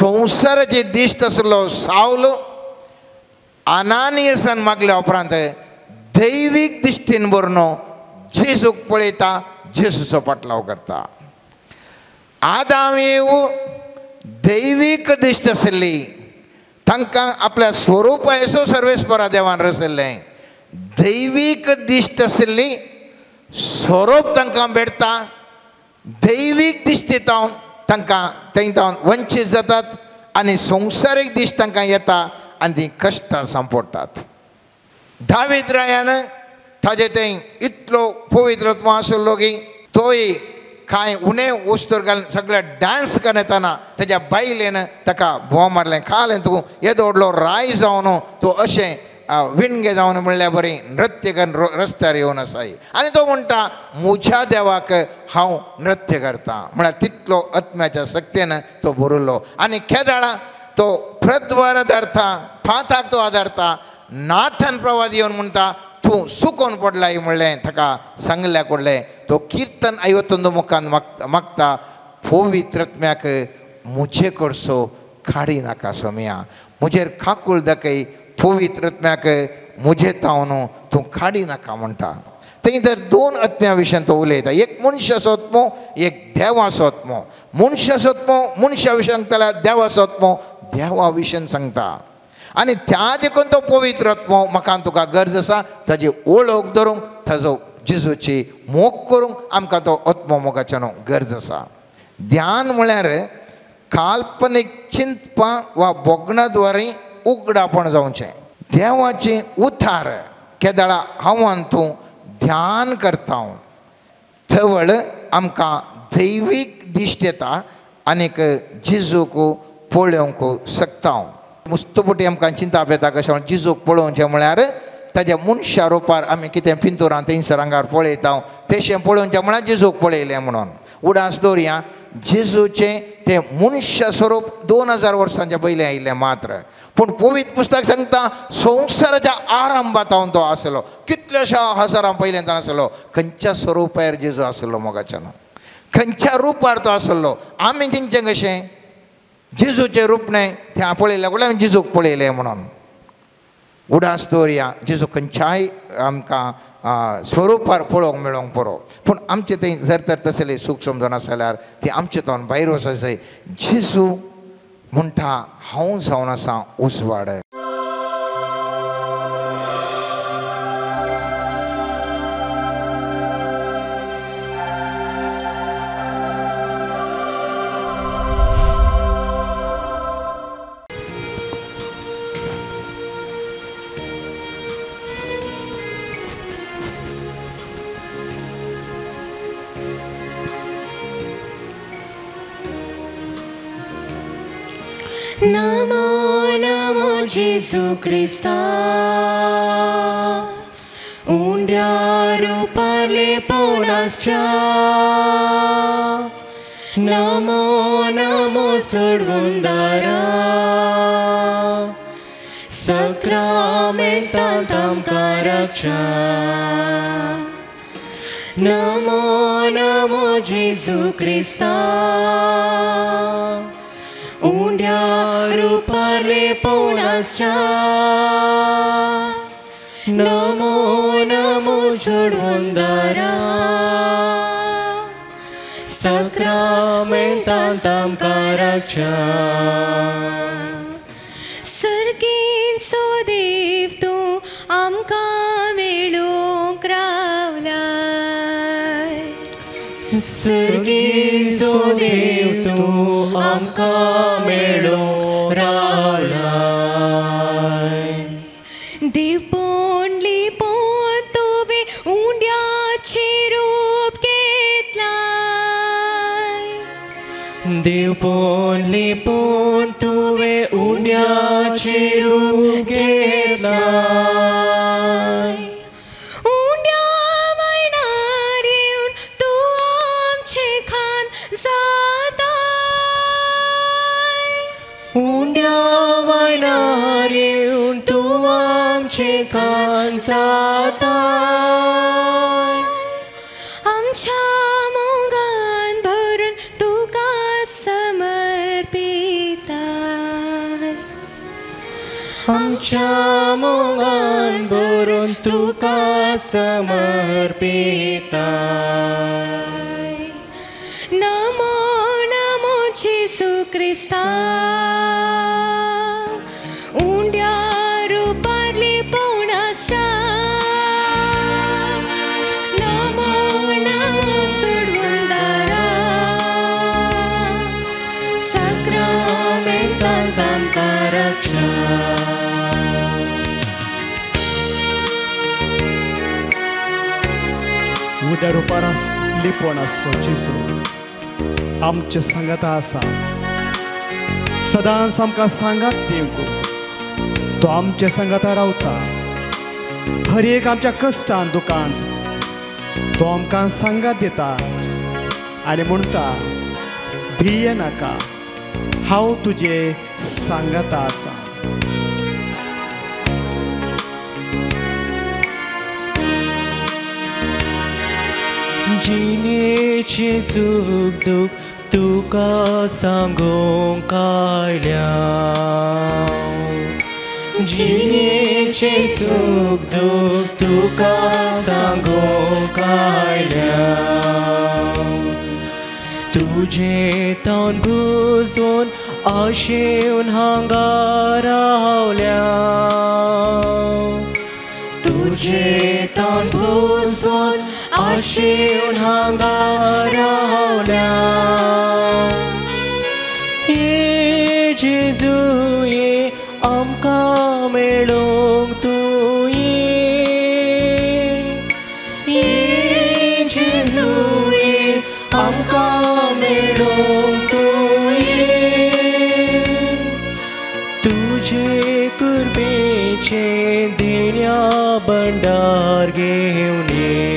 संवसाराचे दिश्ट आसलो सावलो आनानियसान मागल्या उपरांत दैवीक दिश्टीन बरो जेजूक पळयता, जेजूचो पाटलाव करता. आदाम येवू दैवीक दिश्ट आसली, तांकां आपल्या स्वरुपायेचो सर्वेस्परा देवान रचयल्लें. दैवीक दिश्ट आसली स्वरूप तांकां भेटता, दैवीक दिश्टेतावन तांकां थंयतावन वंचीत जातात आनी संवसारीक दिश्ट तांकां येता आनी ती कश्टां सांपडटात. दावीद रायान ताजे थंय इतलो पवित्र आत्मा आसलो की तोय कांय उणें वस्तूर घालून सगळे डान्स करतना ताज्या बायलेन ताका भोव मारलें. खालें तूं येदो व्हडलो राय जावन तूं अशें विणगे जावन म्हणल्यार बरी नृत्य करून रस्त्यार येवन आसाय. आनी तो म्हणटा म्हज्या देवाक हांव नृत्य करता. म्हळ्यार तितलो आत्म्याच्या शक्तीन तो बरयलो. आनी केदाळा तो प्रद्वार आदारता, फांताक तो आदारता. नाथन प्रवादी येवन म्हणटा तूं सुकोवन पडलाय म्हणलें ताका सांगल्या कोडलें. तो किर्तन 51 मुखान मागता पवित्र आत्म्याक म्हजे कडसो काडी नाका सोम्या, म्हजेर खाकूळ दाखय, पवित्र आत्म्याक म्हजे तावन तूं काडी नाका म्हणटा. थंय तर 2 आत्म्या विशयान तो उलयता. एक मनशाचो आत्मो, एक देवाचो आत्मो. मनशाचो आत्मो मनशा विशयान सांगता, देवाचो आत्मो देवा विशयान सांगता. आनी त्या देखून तो पवित्र आत्मो म्हाका तुका गरज आसा. ताजी ओळख धरूंक, ताजो जेजूची मोग करूंक आमकां तो आत्मो मोगाच्यान गरज आसा. ध्यान म्हळ्यार काल्पनीक चिंतपां वा बोगणाद्वारे उगडापण जावचें. देवाचें उतार केदाळा हांवान तूं ध्यान करता थवळ आमकां दैवीक दिश्ट येता आनीक जेजूक पळोवंक शकता. मुस्तपुटी आमकां चिंता येता कशें म्हण जेजूक पळोवचें म्हळ्यार ताज्या मनशा रुपार आमी कितें पिंतुरां थंयसर आंगार पळयता तेशें पळोवचें म्हळ्यार जेजूक पळयलें म्हणून. उडास दवरया, जेजूचें तें मनशा स्वरूप 2000 वर्सांच्या पयलीं आयिल्लें मात्र. पूण पवित्र पुस्तक सांगता संवसाराच्या आरंभांत तो आसलो. कितल्याशा हजारां पयलीं आसलो. खंयच्या स्वरुपार जेजू आसलो मोगाच्यान, खंयच्या रुपार तो आसलो. आमी चिंतचें कशें जेजूचें रूप न्हय तें पळयलें कडल्यार जेजूक पळयलें म्हणून. उडास दवरया, जेजू खंयच्याय आमकां स्वरुपार पळोवंक मेळोंक पुरो. पूण आमचें थंय जर तर तसलें सूख समजून आसा जाल्यार ती आमचे तोंड भायर वचूंक जाय. जेजू म्हणटा हांव जावन आसा उजवाड. नमो नमो जेजू क्रिस्ता, उंड्या रुपाले पवनासच्या. नमो नमो सोडवंदारा, सक्रामेंतांत आमकाराच्या. नमो नमो जेजू क्रिस्ता, उंड्या रुपाले पवनासच्या. नमो नमो सोडवंदारा, सक्रामेंतांत आमकाराच्या. सर्गीचो देव तूं आमकां मेळूंक रावलाय. सर्गीचो देव तूं आमकां मेळूंक रावलाय. देव पोंडली पोन तुवें उंड्याचें रूप घेतलाय. देव पोंडली पोन तुवें उंड्याचें रूप घेतलाय. उंड्या मैनार येवन तूं आमचें खान जाताय. उंड्या मैनार येवन तूं आमचें खान जाताय. आमच्या मोगान भरून तुका समर्पिता. आमच्या मोगान भरून तुका समर्पिताय नमो नमो जेसू क्रिस्ता उंड्या रूपातली पवनाच्या नमो नमो सोडून दारा साक्रामेंतांत आमकां रक्षा उद्या रुपारास लिपोण आसो जेजू आमचे सांगात आसा सदांच आमकां सांगात दिवंक तो आमचे सांगाता रावता हर एक आमच्या कश्टान दुखांत तो आमकां सांगात दिता आनी म्हणटा भिये नाका हांव तुजे सांगाता आसा जिणेचे सुख दुख तुका सांगूंक आयल्या जिणेचे सुख दुख तुका सांगूंक आयल्या तुजे तन भुजून आशेवन हांगा रावल्या तुजे तन भुजून आशेवन हांगा रावल्या ये जेजू ये आमकां मेळूंक तूं ये जेजू ये आमकां मेळूंक तूं ये तुजे कुर्बेचे देण्या भंडार घेवन ये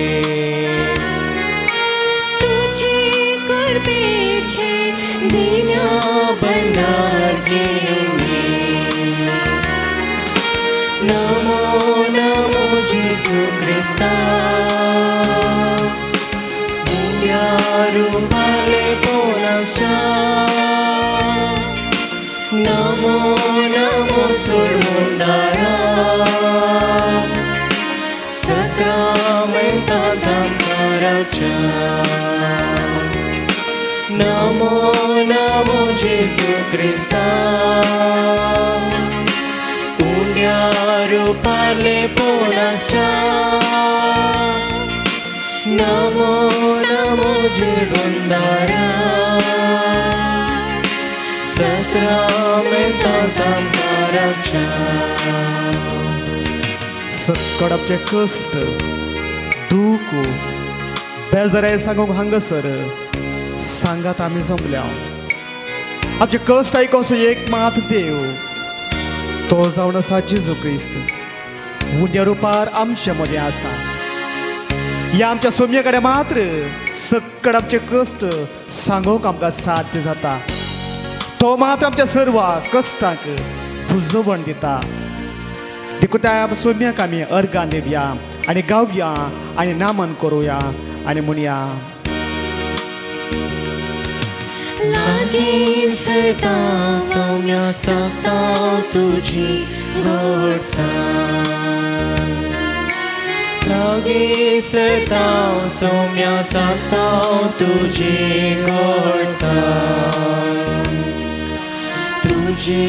दिन्या भंडार घेऊन नमो नमो जेजू क्रिस्ता उंड्या रूपाले पवनाच्या नमो नमो सोडून दारा साक्रामेंतांत आमकां रक्षा नमो नमो जेजू क्रिस्ता उंड्या रूपाले पवनाच्या नमो नमो सोडून दारा साक्रामेंतांत आमकां रक्षा सत्कडपचे कश्ट दूख बेजारे सांगूंक हांगासर सांगात आमी जमल्या आमचे कश्ट आयकोसो एक मात देव तो जावन आसा जेजू क्रिस्त उंड्या रुपार आमचे मदें आसा ह्या आमच्या सोम्ये कडेन मात्र सक्कड आमचे कश्ट सांगूंक आमकां साध्य जाता तो मात्र आमच्या सर्व कश्टांक पुजवण दिता देखून त्या सोम्याक आमी अर्गां दिवया आनी गावया आनी नामन करुया आनी म्हणया लागी सरता सौम्या सकता तुझी घोडसाण लागी सरता सौम्या सकता तुझी घोडसाण तुझे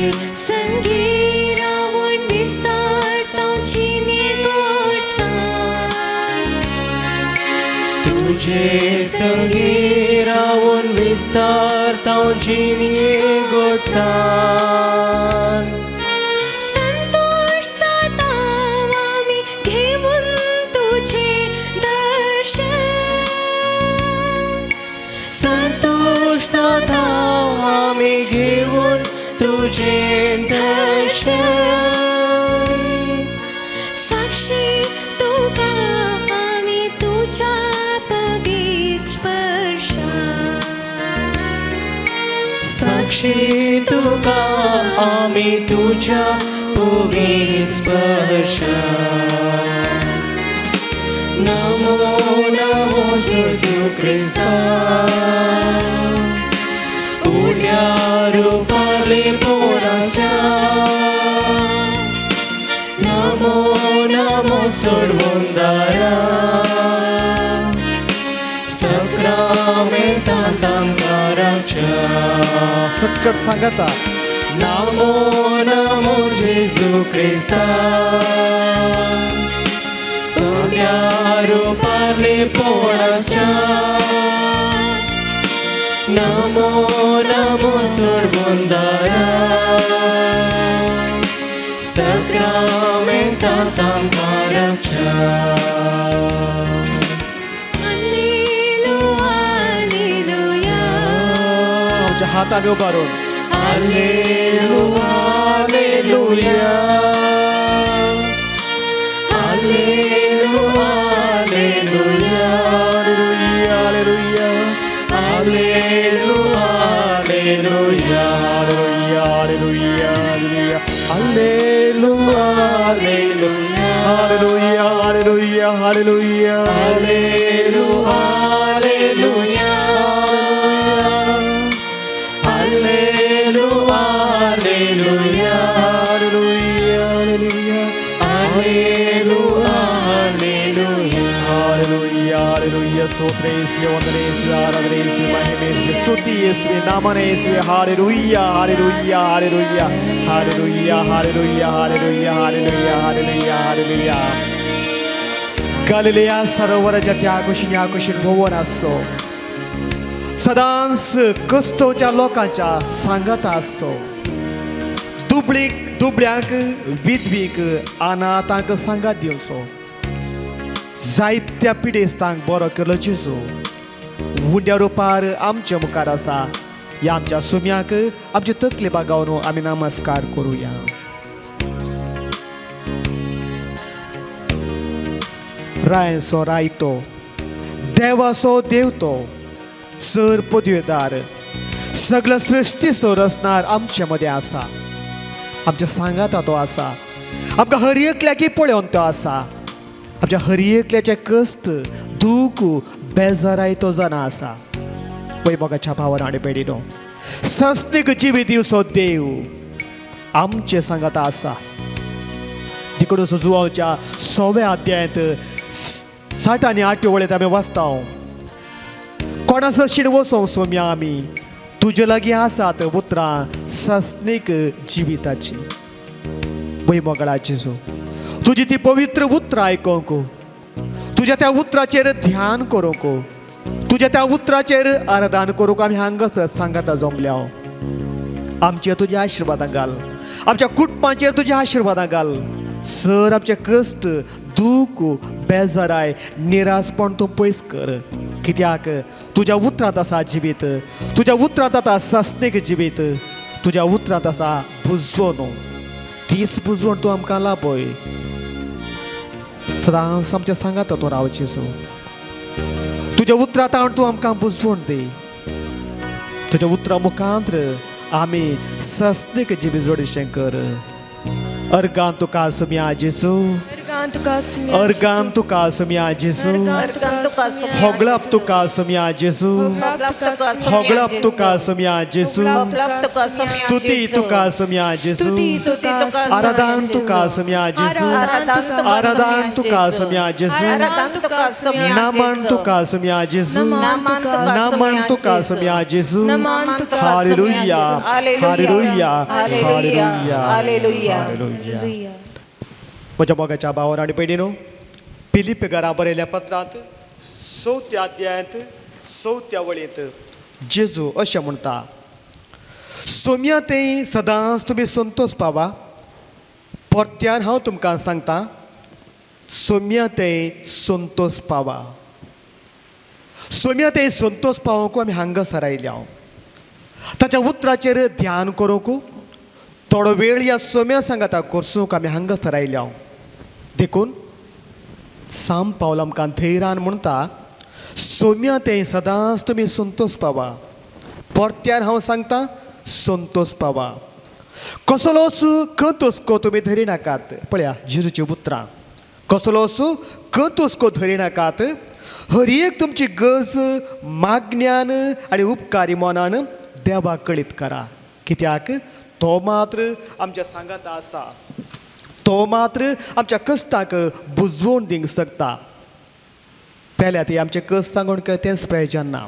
संगी रावण विस्तारता चिनी घोडसाण तुझे संगी रावण विस्तारता चिनी घोडसाण संतोष जाता आमी घेवन तुझे दर्शन संतोष जाता आमी घेवन तुझे दर्शन साक्षी तुका आमी तुझ्या पवित्र स्पर्शान साक्षी तुका आमी तुझ्या पवित्र स्पर्शान नमो नमो जेजू क्रिस्ता उंड्या रूपाले पवनाच्या सोडवूंदारा सक्रामेंतांत आमकां रक्षा सकट सांगाता नामो नामो जेजू क्रिस्ता सोन्या रूपाने पोळाच्या नमो नमो सोडवूंदारा सक्रामेंतांत आमकां रक्षा आमच्या हाताने उबारून Alleluia, Alleluia, Alleluia, Alleluia, Alleluia, Alleluia, Alleluia, Alleluia, Alleluia, Alleluia, Alleluia, Alleluia, Alleluia, Alleluia, Alleluia, Alleluia, Alleluia, Alleluia, Alleluia, स्तोत्र येशुवे, वंदन येशुवे, आराधना येशुवे, महिमा येशुवे, स्तुति येशुवे, नामन येशुवे, hallelujah, hallelujah, hallelujah, hallelujah, hallelujah, hallelujah, hallelujah, hallelujah, hallelujah. गलिलेया सरोवराच्या त्या कुशीने आकुशीन भोवन आसो सदांच कस्तोच्या लोकांच्या सांगत आसो दुबळ्यांक विधवीक अनाथांक सांगात दिवचो जायत्या पिडेस्तांक बरो केलो जेजू उंड्या रुपार आमच्या मुखार आसा ह्या आमच्या सुम्याक आमचे तकले बागावन आमी नमस्कार करूया. रायसो रायतो देवासो देवतो सर पदवेदार सगळं सृष्टीचो रचणार आमच्या मध्ये आसा आमच्या सांगात तो आसा आमकां हर एकल्याकी पळोवन तो आसा आमच्या हर एकल्याचे कश्ट दूख बेजाराय तो जाणा आसा. पळय मोगाच्या भावान आनी पेडीनो सस्तीक जिवीत दिवचो देव आमचे सांगात आसा. तिकडून जुवांच्या 6व्या अध्यायांत 7 आनी 8 वळेंत आमी वाचता कोणाचो शिण वचोंक सोम्या आमी तुजे लागीं आसात उतरां सस्नीक जिविताची. पळय मोगळा जेजू तुजी ती पवित्र उतरां आयकोंक तुज्या त्या उतराचेर ध्यान करूंक तुज्या त्या उतराचेर आराधन करूंक आमी हांगासर सांगाता जमल्या. आमचे तुज्या आशिर्वादां घाल आमच्या कुटुंबाचेर तुज्या आशिर्वादां घाल सर आमचे कश्ट दूख बेजाराय निरासपण तूं पयस कर कित्याक तुज्या उतरांत आसा जिवीत तुज्या उतरांत आसा सस्नीक जिवीत तुज्या उतरांत आसा बुजवण तीच बुजवण तूं आमकां लाभय सदांच आमच्या सांगात तो रावचेचो तुज्या उतरांत हाडून तूं आमकां बुजवण दे तुज्या उतरां मुखांतर आमी सस्नीक जिवीत जोडचें कर. अर्गान तुका सुम्या जेजू अर्गान तुका सुम्या जेजू होगळप तुका सुम्या जेजू होगळप तुका सुम्या जेजू स्तुती तुका सुम्या जेजू आराधन तुका सुम्या जेजू आराधन तुका सुम्या जेजू नमन तुका सुम्या जेजू नमन तुका सुम्या जेजू हालेलुया हालेलुया हालेलुया हालेलुया. म्हज्या मोगाच्या भावान आनी पयलीनो फिलिप घरा बरयल्या पत्रांत 4थ्या अध्यायांत 4थ्या वळेंत जेजू अशें म्हणटा सोम्या तें सदांच तुमी संतोश पावा परत्यान हांव तुमकां सांगता सोम्या तें संतोश पावा सोम्या तें संतोश पावोंक आमी हांगासर आयल्या ताच्या उतराचेर ध्यान करूंक थोडो वेळ ह्या सोम्या सांगाता करसूंक आमी हांगासर आयल्या देखून साम पावल आमकां धैर्यान म्हणटा सोम्या तें सदांच तुमी संतोश पावा परत्यार हांव सांगता संतोश पावा कसलोच खंतुस्को तुमी धरी नाकात. पळया जेजूची उतरां कसलोच खंतुस्को धरी नाकात हर एक तुमची गरज मागण्यान आनी उपकारी मनान देवाक कळीत करा कित्याक तो मात्र आमच्या सांगात आसा. तो मात्र आमच्या कश्टाक बुजवून दिवंक शकता. पयल्या ती आमचे कश्ट सांगून कितेंच प्रयोजन ना.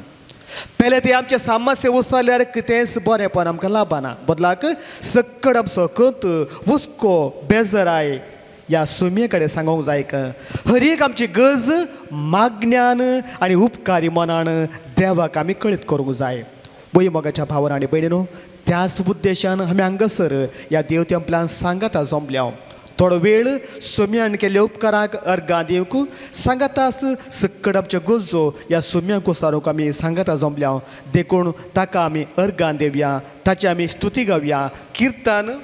पयले ती आमचे सामस्ये उचलल्यार कितेंच बरेंपण आमकां लाभना. बदलाक सक्कड आमचो कंत हुस्को बेजाराय ह्या सुमये कडेन सांगूंक जाय. हर एक आमची गरज मागण्यान आनी उपकारी मनान देवाक आमी कळीत करूंक जाय. वय मोगाच्या भावान आनी भयणीनो, त्याच उद्देशान आमी हांगासर ह्या देव तेंपलान सांगाता जमल्या. थोडो वेळ सोम्यान केल्ल्या उपकाराक अर्गां दिवंक सांगातास सक्कड आमच्यो गरजो ह्या सोम्याक उसारूंक आमी सांगाता जमल्या. देखून ताका आमी अर्गां देवया, ताची आमी स्तुती गावया. किर्तन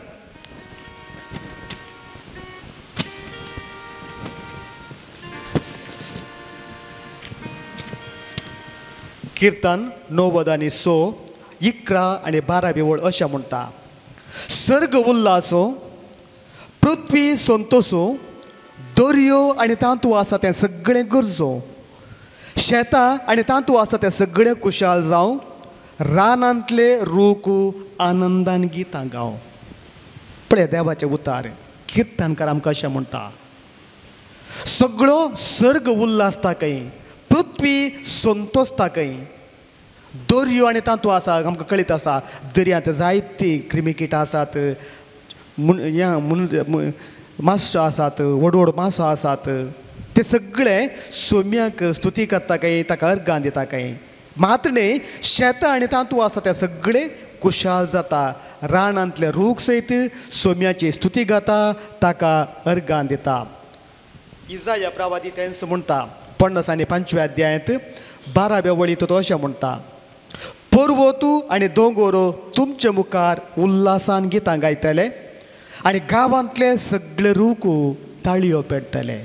किर्तन 90 आनी 6, 11 आनी 12 ओळ अशें म्हणटा. सर्ग उल्लासो, पृथ्वी संतोसो, दर्यो आनी तांतू आसा तें सगळें गरजो, शेतां आनी तांतू आसा तें सगळें कुशाल जावं, रानांतले रूख आनंदान गितां गाव. पळय देवाचें उतार. किर्तनकार आमकां अशें म्हणटा, सगळो सर्ग उल्लासताकय, पृथ्वी संतोसताकय, दर्यो आनी तांतू आसा आमकां कळीत आसा. दर्यांत जायतीं क्रिमिकिटां आसात, मातशे आसात, व्हड व्हड मासो आसात. ते सगळे सोम्याक स्तुती करताकय, ताका अर्गां दिताकय. मात्र न्ही, शेतां आनी तांतू आसा ते सगळे कुशाल जाता. रानांतले रूख सयत सोम्याची स्तुती गाता, ताका अर्गां दिता. इजाया प्रवादी तेंच म्हणटा 50 आनी 25 अध्यायांत 12व्या वळींत तो अशें म्हणटा, पर्वतू आनी दोंगोरो तुमचे मुखार उल्हासान गितां गायतले आनी गांवांतले सगळे रूख ताळयो पेटतले.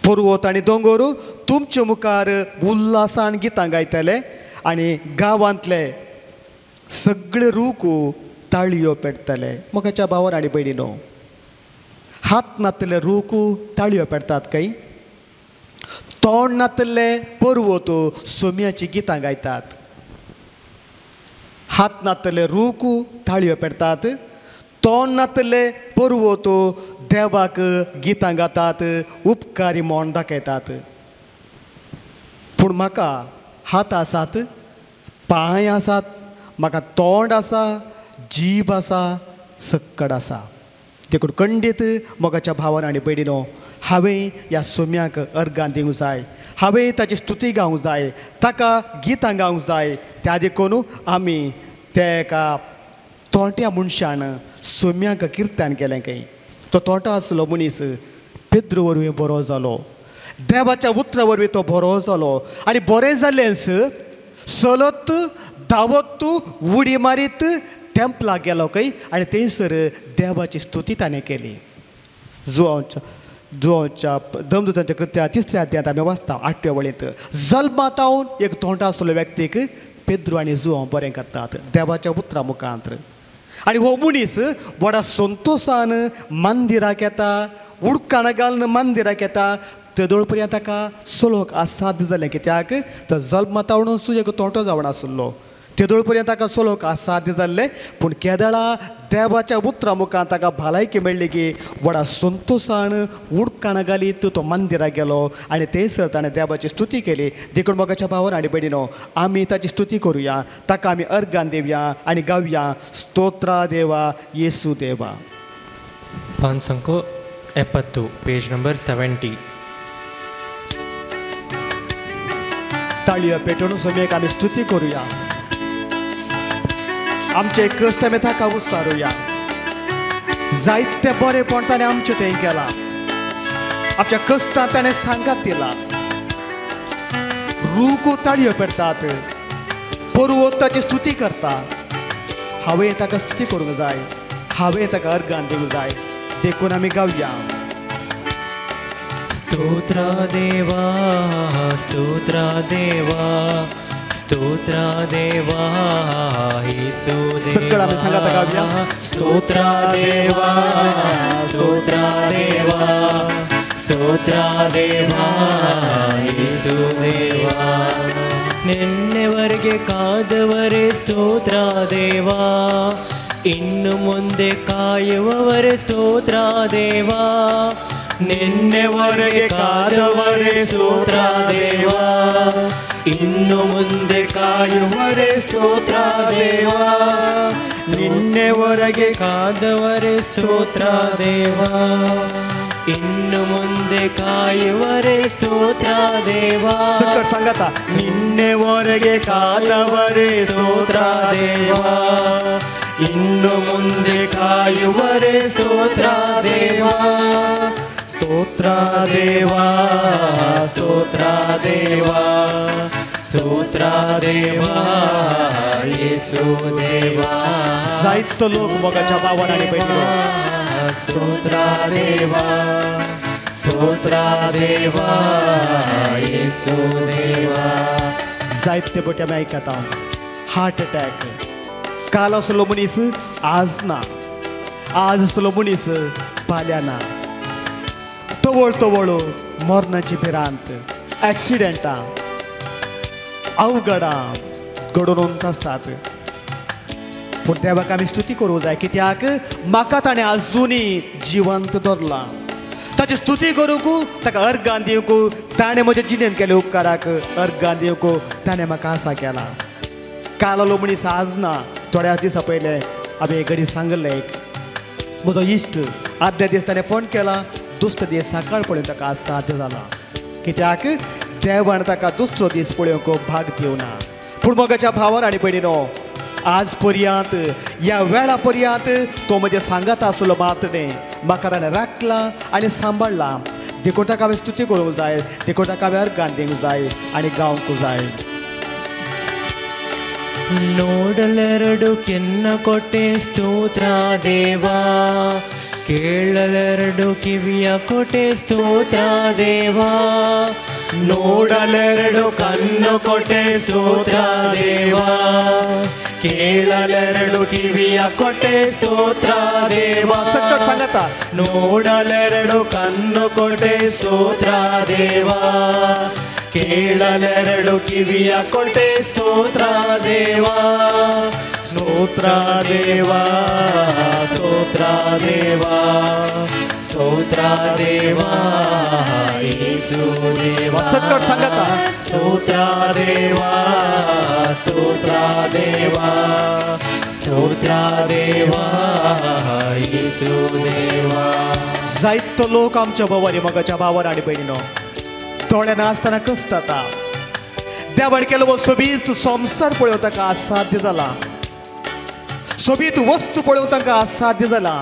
पर्वत आनी दोंगोर तुमचे मुखार उल्हासान गितां गायतले आनी गांवांतले सगळे रूख ताळयो पेटतले. मोगाच्या भावान आनी भयणीनो, हात नातले रूख ताळयो पेटतात काय? तोंड नातले पर्वत सोम्याची गितां गायतात. हात नातले रूख ताळयो पेटतात, तोंड नातले पर्वत देवाक गितां गातात, उपकारी मोण दाखयतात. पूण म्हाका हात आसात, पांय आसात, म्हाका तोंड आसा, जीब आसा, सक्कड आसा. देखून खंडीत मोगाच्या भावान आनी भयणीनो, हांवें ह्या सोम्याक अर्गां दिवंक जाय, हांवें ताची स्तुती गावंक जाय, ताका गितां गावंक जाय. त्या देखून आमी त्या एका तोंट्या मनशान सोम्याक किर्तन केलें खंय. तो तोंटो आसलो मनीस पेद्रू वरवीं बरो जालो, देवाच्या उतरा वरवीं तो बरो जालो आनी बरें जाल्लेंच चलत धांवत उडी मारीत टेंपलाक गेलो खंय आनी थंयसर देवाची स्तुती ताणें केली. जुआंच्या दमदूतांच्या कृत्या 3ऱ्या अध्यायांत आमी वाचता 8व्या वळींत, जल्मातावन एक तोंड आसलो व्यक्तीक पेद्रू आनी जुआंव बरें करतात देवाच्या उतरा मुखांत. आनी हो मनीस व्हडा संतोशान मंदिराक येता, उडकान घालून मंदिराक येता. तेदोळ पर्यंत ताका सोलोक असाध्य जालें, कित्याक तो जल्मातावणूच एक तोंटो जावन आसलो. तेदोळ पर्यंत ताका सोलोक असाध्य जाल्लें. पूण केदळा देवाच्या उतरा मुखांत ताका भलायकी मेळ्ळी की व्हडा संतोशान उडकान घालीत तो मंदिराक गेलो आनी थंयसर ताणें देवाची स्तुती केली. देखून मोगाच्या भावान आनी भयणीनो, आमी ताची स्तुती करुया, ताका आमी अर्गां दिवया आनी गावया, स्तोत्रा देवा, येसू देवा. पान संको 70, पेज नंबर 70. ताळयो पेटोवन सोम्याक आमी स्तुती करुया, आमचे कश्ट आमी ताका उसारुया. जायते बरेपण ताणें आमचें थंय केलां, आमच्या कश्टांत ताणें सांगात दिला. रूख ताळयो पेटतात, पर्वत ताची स्तुती करता. हांवें ताका स्तुती करूंक जाय, हांवें ताका अर्गां दिवंक जाय. देखून आमी गावया. स्तोत्रा देवा, स्तोत्रा देवा, स्तोत्रा देवा, येसू सगळं आमी सांगात गावया. स्तोत्रा देवा, स्तोत्रा देवा, स्तोत्रा देवा, येसू देवा. ನಿನ್ನೆವರೆಗೆ ಕಾದವರೇ ಸ್ತೋತ್ರ ದೇವಾ, ಇನ್ನು ಮುಂದೆ ಕಾಯುವವರೇ ಸ್ತೋತ್ರ ದೇವಾ, ನಿನ್ನೆವರೆಗೆ ಕಾದವರೇ ಸ್ತೋತ್ರ ದೇವಾ, ಇನ್ನು ಮುಂದೆ ಕಾಯುವವರೇ ಸ್ತೋತ್ರ ದೇವಾ, ನಿನ್ನೆವರೆಗೆ ಕಾದವರೇ ಸ್ತೋತ್ರ ದೇವಾ, ಇನ್ನು ಮುಂದೆ ಕಾಯುವರೇ ಸ್ತೋತ್ರ ದೇವಾ. ಸಂಗತ ನಿನ್ನೆವರೆಗೆ ಕಾದವರೇ ಸ್ತೋತ್ರ ದೇವಾ, ಇನ್ನು ಮುಂದೆ ಕಾಯುವರೇ ಸ್ತೋತ್ರ ದೇವಾ, ಸ್ತೋತ್ರ ದೇವಾ, ಸ್ತೋತ್ರ ದೇವಾ, ಸ್ತೋತ್ರ ದೇವಾ, ಯೇಸು ದೇವಾ. साहित्य लोक मोगाच्या भावाने बैठलो. स्तोत्र देवा, स्तोत्र देवा, यीशु देवा. साहित्य बोट्या मी ऐकत आहोत. हार्ट अटॅक काल असलो मनीस आज ना, आज असलो मनीस फाल्यां ना. तवळ तवळ मरणाची भिरांत, ॲक्सिडेंटां अवघडां घडोवन आसतात. पूण देवाक आमी स्तुती करूं जाय, कित्याक म्हाका ताणें आजुनी जिवंत दवरला. ताची स्तुती करूंक, ताका अर्गां दिवंक, ताणें म्हज्या जिणेंत केल्या उपकाराक अर्गां दिवंक ताणें म्हाका आसा केला. कालो मनीस आज ना. थोड्या दिसा पयले हांवें एक घडी सांगलें, म्हजो इश्ट आदल्या दीस ताणें फोन केला. दुसरे दीस सकाळ पळोवन ताका आज साध्य जाला, कित्याक देवान ताका दुसरो दीस पळोवंक भाग दिवना. पूण मोगाच्या भावान आनी भयणीनो, आज पर्यंत ह्या वेळा पर्यंत तो म्हजे सांगात आसलो मात न्ही, म्हाका ताणें राखला आनी सांबाळला. देखून ताका हांवें स्तुती करूंक जाय, देखून ताका हांवें अर्गां दिवंक जाय आनी गावंक जाय. ನೋಡಲೆರಡು ಕೆನ್ನ ಕೊಟ್ಟೆ ಸ್ತೋತ್ರ ದೇವಾ, ಕೇಳಲೆರಡು ಕಿವಿಯ ಕೊಟ್ಟೆ ಸ್ತೋತ್ರ ದೇವಾ, ನೋಡಲೆರಡು ಕಣ್ಣು ಕೊಟ್ಟೆ ಸ್ತೋತ್ರ ದೇವಾ, ಕೇಳಲೆರಡು ಕಿವಿಯ ಕೊಟ್ಟೆ ಸ್ತೋತ್ರ ದೇವಾ. ಸಂಗತ ನೋಡಲೆರಡು ಕಣ್ಣು ಕೊಟ್ಟೆ ಸ್ತೋತ್ರ ದೇವಾ, ಕೇಳಲೆರಡು ಕಿವಿಯ ಕೊಟ್ಟೆ ಸ್ತೋತ್ರ ದೇವಾ, ಸ್ತೋತ್ರ ದೇವಾ, ಸ್ತೋತ್ರ ದೇವಾ, ಸ್ತೋತ್ರ ದೇವಾ, ಯೇಸು ದೇವಾ. ಸಂಗತ ಸ್ತೋತ್ರ ದೇವಾ, ಸ್ತೋತ್ರ ದೇವಾ, ಸ್ತೋತ್ರ ದೇವಾ, ಯೇಸು ದೇವಾ. जायतो लोक आमच्या भोंवरी मोगाच्या भावान आनी भयणीनो दोळे नासतना कश्ट जाता. देवान केलो वो सोबीत संसार पळोवन ताका असाध्य जाला, सोबीत वस्तू पळोवन तांकां असाध्य जाला.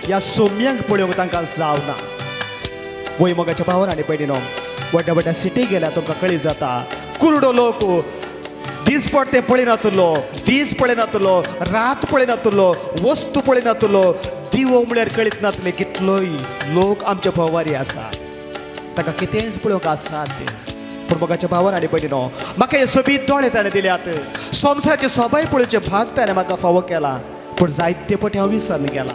ह्या सोम्यांक पळोवंक तांकां जावना. वय मोगाच्या भावान आनी भयणीनो, व्हडल्या व्हडल्या सिटी गेल्यार तुमकां कळी जाता, कुरडो लोक दीस पडटे पळयनातलो, दीस पळयनातलो, रात पळयनातलो, वस्तू पळयनातलो, दिवो म्हळ्यार कळीत नातले. कितलोय लोक आमच्या भोंवरी आसा, ताका कितेंच पळोवंक आसात. पूण मोगाच्या भावान आनी भयणीनो, म्हाका हे सोबीत दोळे ताणें दिल्यात. संवसाराचे सबाय पळोवचे भाग ताणें म्हाका फावो केला. पूण जायते फावटी हांव विसरून गेला.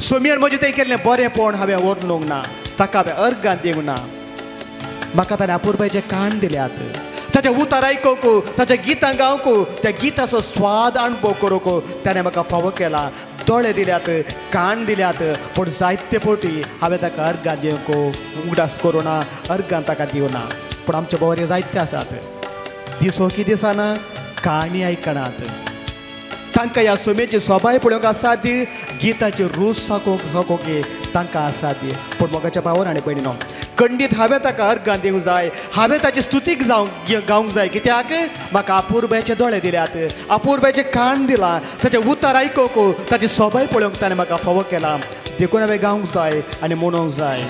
सोम्यान म्हजें तें केल्लें बरेंपण हांवें वर्णूंक ना, ताका हांवें अर्गां दिवंक ना. म्हाका ताणें अपुरबायचे कान दिल्यात. ताचे उतार आयकूंक, ताचे गितां गावंक, त्या गिताचो स्वाद अणभव करूंक ताणें म्हाका फावो केला. दोळे दिल्यात, कान दिल्यात. पूण जायते फावटी हांवें ताका अर्गां दिवंक उगडास करूं ना, अर्गां ताका दिवना. पूण आमचे भोंवरी जायते आसात, दिसोकी दिसना, काणी आयकनात. तांकां ह्या सोमेची सोबाय पळोवंक असाध्य, गिताचे रूच साकोवंक तांकां असाध्य. पूण मोगाच्या भावान आनी भयणीनो, खंडीत हांवें ताका अर्गां दिवंक जाय, हांवें ताची स्तुतीक गावंक जाय. कित्याक म्हाका अपुरबायचे दोळे दिल्यात, अपुरबायचे कान दिला, ताचे उतार आयकूंक, ताची सोबाय पळोवंक ताणें म्हाका फावो केला. देखून हांवें गावंक जाय आनी म्हणूंक जाय.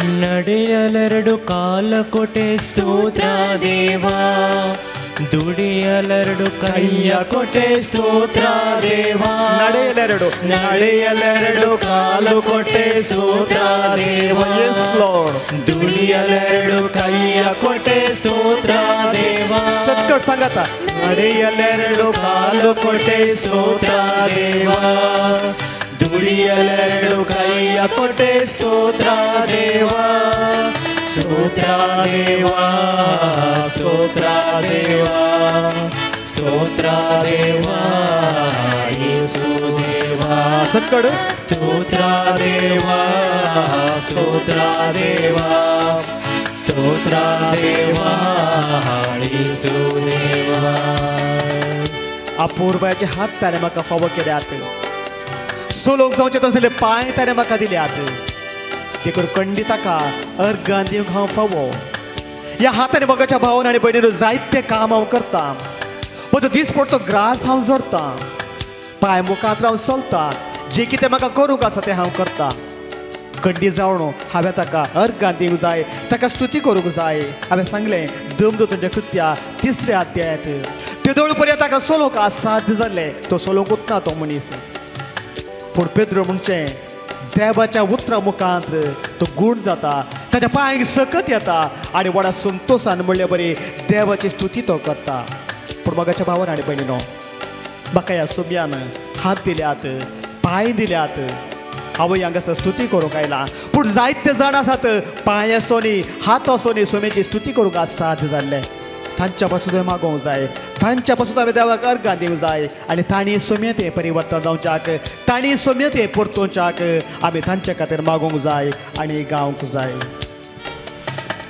ನಡೆಯಲೆರಡು ಕಾಲ ಕೊಟ್ಟೆ ಸ್ತೋತ್ರ ದೇವಾ, ದುಡಿಯಲೆರಡು ಕೈಯ ಕೊಟ್ಟೆ ಸ್ತೋತ್ರ ದೇವಾ, ನಡೆಯಲೆರಡು ಕಾಲು ಕೊಟ್ಟೆ ಸ್ತೋತ್ರ ದೇವಾ, ದುಡಿಯಲೆರಡು ಕೈಯ ಕೊಟ್ಟೆ ಸ್ತೋತ್ರ ದೇವಾ. ಸಂಗತ ನಡೆಯಲೆರಡು ಕಾಲು ಕೊಟ್ಟೆ ಸ್ತೋತ್ರ ದೇವಾ, ದುಡಿಯಲೆರಡು ಕೈಯ ಕೊಟ್ಟೆ ಸ್ತೋತ್ರ ದೇವಾ, ಸ್ತೋತ್ರ ದೇವಾ, ಸ್ತೋತ್ರ ದೇವಾ, ಸ್ತೋತ್ರ ದೇವಾ, ಯೇಸುದೇವಾ ಸತ್ಕಡು ಸ್ತೋತ್ರ ದೇವಾ ಸ್ತೋತ್ರ ದೇವಾ ಸ್ತೋತ್ರ ದೇವಾ ಯೇಸುದೇವಾ अपूर्वाचे हात ताणें म्हाका फावो केल्यात सोलोंक जावचे तसले पांय ताणें म्हाका दिल्यात देखून खंडीत ताका अर्गां दिवंक हांव फावो ह्या हातांनी मोगाच्या भावान आनी भयणीन जायते काम हांव करतां म्हजो दीस पडतो ग्रास हांव जोडटां पांय मुखांत रावन चलतां जे कितें म्हाका करूंक आसा तें हांव करतां खंडी जावन हांवें ताका अर्गां दिवंक जाय ताका स्तुती करूंक जाय हांवें सांगलें देवदूतांच्या कृत्या 3रे अध्यायात ते दोळ पर्यंत ताका सोलोंक असाध्य जाल्लें तो सोलोंक उठना तो मनीस पूण पेद्रो म्हणचे देवाच्या उतरा मुखांत तो गूण जाता ताच्या पांयांक सकत येता आनी व्हडा संतोशान म्हणले बरी देवाची स्तुती तो करता पूण मोगाच्या भावान आनी भयणीनो म्हाका ह्या सोम्यान हात दिल्यात पांय दिल्यात हांव हांगासर स्तुती करूंक आयला पूण जायते जाण आसात पांय आसोनी हात आसोनी सोम्याची स्तुती करूंक असाध्य जाल्ले तांच्या पासून मागोवंक जाय तांच्या पासून हांवें देवाक अर्गां दिवंक जाय आनी तांणी सोम्येत हें परिवर्तन जावच्याक तांणी सोम्येत हें परतोवच्याक आमी तांच्या खातीर मागोवंक जाय आनी गावंक जाय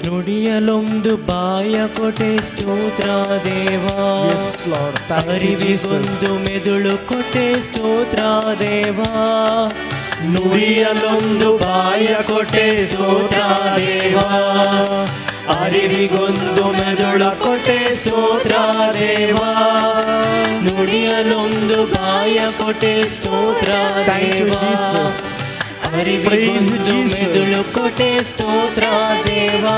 ನುಡಿಯಲೊಂದು ಬಾಯ ಕೊಟೆ ಸ್ತೋತ್ರ ದೇವಾ ಅರಿವಿಗೊಂದು ಮೆದುಳು ಕೊಟೆ ಸ್ತೋತ್ರ ದೇವಾ ನುಡಿಯಲೊಂದು ಬಾಯ ಕೊಟೆ ಸ್ತೋತ್ರ ದೇವಾ ಅರಿವಿಗೊಂದು ಮೆದುಳ ಕೊಟೆ ಸ್ತೋತ್ರ ದೇವಾ ನುಡಿಯಲೊಂದು ಬಾಯ ಕೊಟೆ ಸ್ತೋತ್ರ ದೇವಾ ಅರಿವಿಗೊಂದು ಮೆದುಳು ಕೊಟೆ ಸ್ತೋತ್ರ ದೇವಾ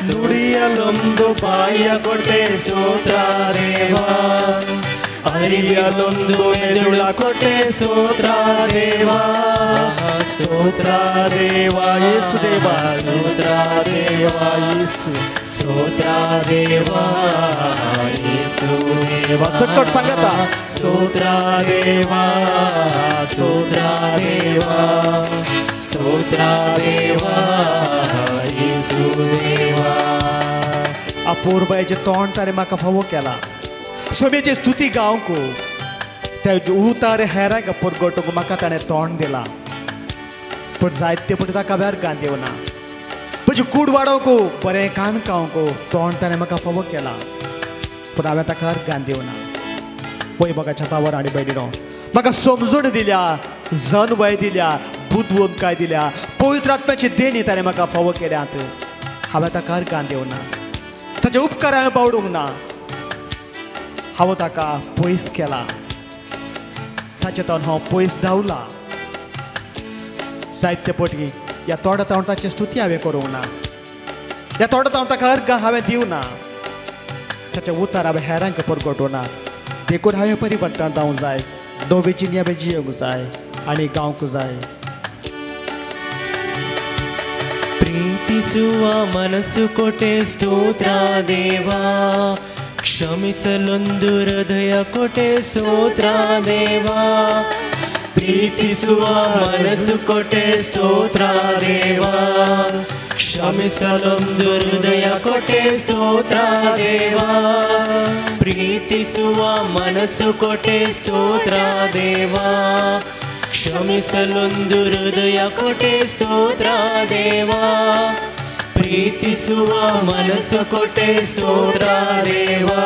ನುಡಿಯಲೊಂದು ಬಾಯ ಕೊಟೆ ಸ್ತೋತ್ರ ದೇವಾ ಅರಿವಿಗೊಂದು ಮೆದುಳ ಕೊಟೆ ಸ್ತೋತ್ರ ದೇವಾ ಸ್ತೋತ್ರ ದೇವಾ ಯೇಸು ದೇವಾ ಸ್ತೋತ್ರ ದೇವಾ ಯೇಸು ಸ್ತೋತ್ರ ದೇವಾ ಯೇಸು ದೇವಾ ಸಕ್ಕಟ್ ಸಂಗತ ಸ್ತೋತ್ರ ದೇವಾ ಸ್ತೋತ್ರ ದೇವಾ ಸ್ತೋತ್ರ ದೇವಾ ಯೇಸು ದೇವಾ अपूर्वाचे तोंड ताणें म्हाका फावो केला सोम्याची स्तुती गावंक ते उतार हेरांक परगटूंक म्हाका ताणें तोंड दिलां पूण जायते पटी ताका अर्गां दिवना म्हजी कूड वाडोवंक बरें कान खावंक तोंड ताणें म्हाका फावो केला पूण हांवें ताका अर्गां दिवना पळय मोगाच्या भावान आनी भयणीनो म्हाका समजूण दिल्या जनवय दिल्या बुदवंतकाय दिल्या पवित्र आत्म्याची देणी ताणें म्हाका फावो केल्यात हांवें ताका अर्गां दिवना ताचे उपकार हांवें बावडूंक ना हांव ताका पयस केला ताचे तोंड हांव पयस धांवला जायते पटी ह्या तोंडांत हांव ताची स्तुती हांवें करूंक ना ह्या तोंडांत हांव ताका अर्गां हांवें दिवना ताचे उतार हांवें हेरांक परगटूना देखून हांवें परिवर्तन जावंक जाय दोबेची हांवें जियोंक जाय आनी गावंक जाय ಪ್ರೀತಿಸುವ ಮನಸ್ಸು ಕೊಟೆ ಸ್ತೋತ್ರ ದೇವಾ ಕ್ಷಮಿಸಲೊಂದು ಹೃದಯ ಕೊಟೆ ಸ್ತೋತ್ರ ದೇವಾ ಪ್ರೀತಿಸುವ ಮನಸ್ಸು ಕೊಟೆ ಸ್ತೋತ್ರ ದೇವಾ ಕ್ಷಮಿಸಲೊಂದು ಹೃದಯ ಕೊಟೆ ಸ್ತೋತ್ರ ದೇವಾ ಪ್ರೀತಿಸುವ ಮನಸ್ಸು ಕೊಟೆ ಸ್ತೋತ್ರ ದೇವಾ ಕ್ಷಮಿಸಲೊಂದು ಹೃದಯ ಕೊಟೆ ಸ್ತೋತ್ರ ದೇವಾ ಪ್ರೀತಿಸುವ ಮನಸ್ಸು ಕೊಟೆ ಸ್ತೋತ್ರ ದೇವಾ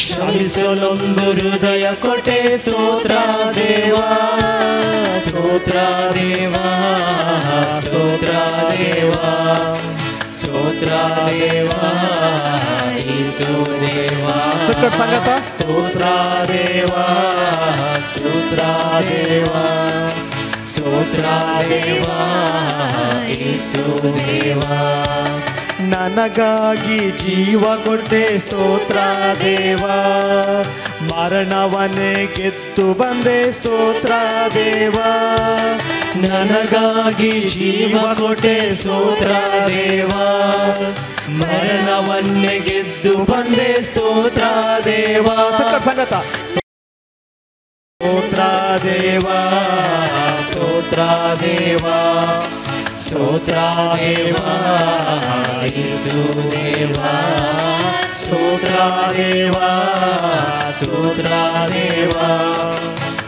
ಕ್ಷಮಿಸಲೊಂದು ಹೃದಯ ಕೊಟೆ ಸ್ತೋತ್ರ ದೇವಾ ಸ್ತೋತ್ರ ದೇವಾ ಸ್ತೋತ್ರ ದೇವಾ ಸ್ತೋತ್ರ ದೇವಾ ಯೇಸು ದೇವಾ ಸಕ್ಕಟ್ ಸಂಗತ ಸ್ತೋತ್ರ ದೇವಾ ಸ್ತೋತ್ರ ದೇವಾ ಸ್ತೋತ್ರ ದೇವಾ ಯೇಸು ದೇವಾ ನನಗಾಗಿ ಜೀವ ಕೊಟ್ಟೆ ಸ್ತೋತ್ರ ದೇವಾ ಮರಣವನ್ನೇ ಗೆದ್ದು ಬಂದೆ ಸ್ತೋತ್ರ ದೇವಾ ನನಗಾಗಿ ಜೀವ ಕೊಟ್ಟೆ ಸ್ತೋತ್ರ ದೇವಾ ಮರಣವನ್ನೇ ಗೆದ್ದು ಬಂದೆ ಸ್ತೋತ್ರ ದೇವಾ ಸಕ್ಕಟ್ ಸಂಗತ ಸ್ತೋತ್ರ ದೇವಾ ಸ್ತೋತ್ರ ದೇವಾ ಸ್ತೋತ್ರ ದೇವಾ ಯೇಸು ದೇವಾ ಸ್ತೋತ್ರ ದೇವಾ स्तोत्रा देवा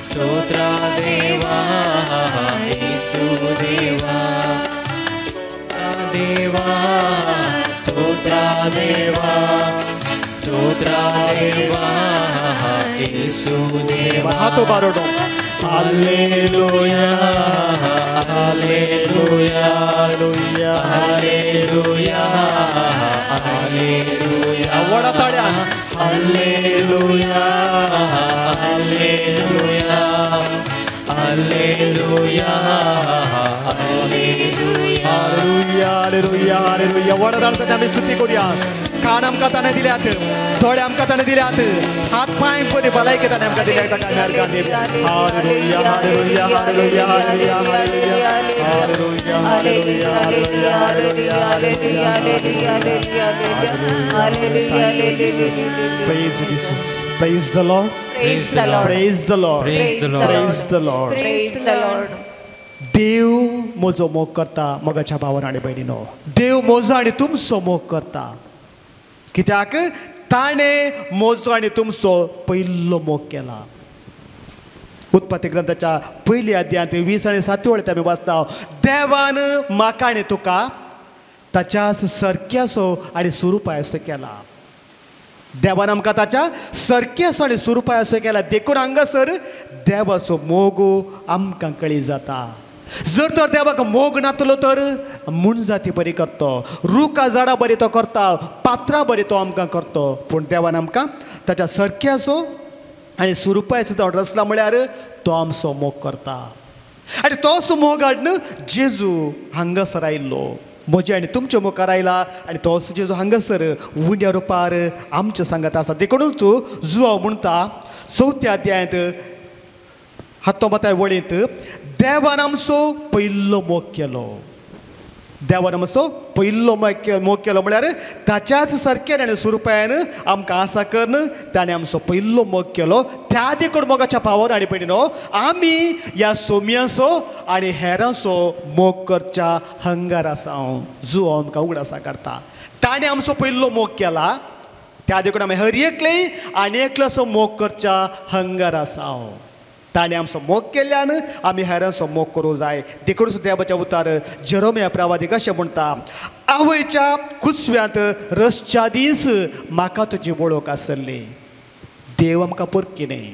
स्तोत्रा देवा येशू देवा देवा स्तोत्रा देवा स्तोत्रा देवा येशू देवा हाथों बारोडो hallelujah hallelujah hallelujah hallelujah hallelujah वडा ताड्या hallelujah hallelujah hallelujah hallelujah hallelujah hallelujah वडा ताडता आम्ही स्तुती करूया कान आमकां ताणें दिल्यात थोडे आमकां ताणें दिल्यात हात पांय बरी भलायकी ताणें आमकां दिल्यात ताका नरकान दिली hallelujah hallelujah hallelujah hallelujah hallelujah hallelujah Praise Jesus. Praise the Lord. Praise the Lord. Praise the Lord. Praise the Lord. Praise the Lord. Praise the Lord. देव म्हजो मोग करता मोगाच्या भावान आनी भयणीनो देव म्हजो आनी तुमचो मोग करता कित्याक ताणें म्हजो आनी तुमचो पयलो मोग केला उत्पत्ती ग्रंथाच्या पयल्या अध्यायांत 20 आनी 7 वळेंत आमी वाचता देवान म्हाका आनी तुका ताच्याच सरक्यासो आनी सुरूपायासो केला देवान आमकां ताच्या सरक्यासो आनी सुरूपायासो केला देखून हांगासर देवाचो मोग आमकां कळी जाता जर तर देवाक मोग नातलो तर म्हूण जाती बरी करतो रुखां झाडां बरी तो करता पात्रां बरी तो आमकां करतो पूण देवान आमकां ताच्या सरक्याचो आनी सुरूपायाचो तो रचला म्हळ्यार तो आमचो मोग करता आनी तोच मोग हाडून जेजू हांगासर आयिल्लो म्हजे आनी तुमच्या मुखार आयला आनी तोच जेजू हांगासर उंड्या रुपार आमच्या सांगात आसा देखूनच जुआंव म्हणटा 4थ्या अध्यायांत 19 वळेंत देवान आमचो पयलो मोग केलो देवान आमचो पयलो मोग केलो म्हळ्यार ताच्याच सरक्यान आनी सुरूपायान आमकां आसा करन ताणें आमचो पयलो मोग केलो त्या देखून मोगाच्या भावान आनी भयणीनो आमी ह्या सोमयांचो आनी हेरांचो मोग करच्या हंगार आसा जो आमकां उगडासा काडता ताणें आमचो पयलो मोग केला त्या देखून आमी हर एकलेय आनी एकलोसो मोग करच्या हंगार आसा ताणें आमचो मोग केल्ल्यान आमी हेरांचो मोग करूं जाय देखून देवाच्या उतार जेरोमिया प्रवादीक अशें म्हणटा आवयच्या कुसव्यांत रसच्या दीस म्हाका तुजी वळख आसली देव आमकां परकिनाय